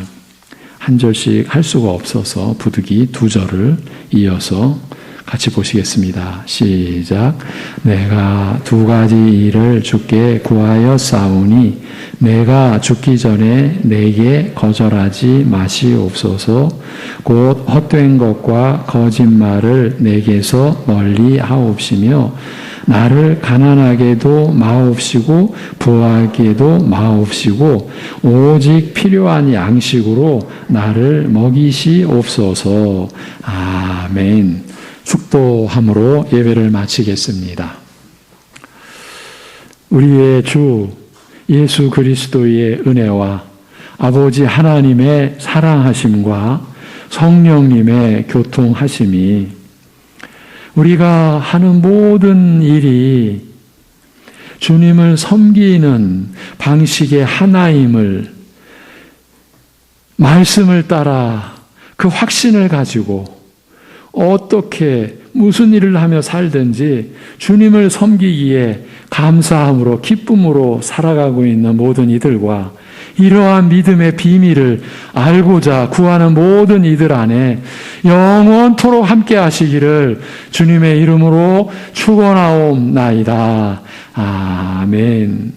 한 절씩 할 수가 없어서 부득이 2절을 이어서 같이 보시겠습니다. 시작. 내가 2가지 일을 주께 구하여 싸우니 내가 죽기 전에 내게 거절하지 마시옵소서. 곧 헛된 것과 거짓말을 내게서 멀리 하옵시며 나를 가난하게도 마옵시고 부하게도 마옵시고 오직 필요한 양식으로 나를 먹이시옵소서. 아멘. 축도함으로 예배를 마치겠습니다. 우리의 주 예수 그리스도의 은혜와 아버지 하나님의 사랑하심과 성령님의 교통하심이 우리가 하는 모든 일이 주님을 섬기는 방식의 하나임을 말씀을 따라 그 확신을 가지고 어떻게 무슨 일을 하며 살든지 주님을 섬기기에 감사함으로 기쁨으로 살아가고 있는 모든 이들과 이러한 믿음의 비밀을 알고자 구하는 모든 이들 안에 영원토록 함께 하시기를 주님의 이름으로 축원하옵나이다. 아멘.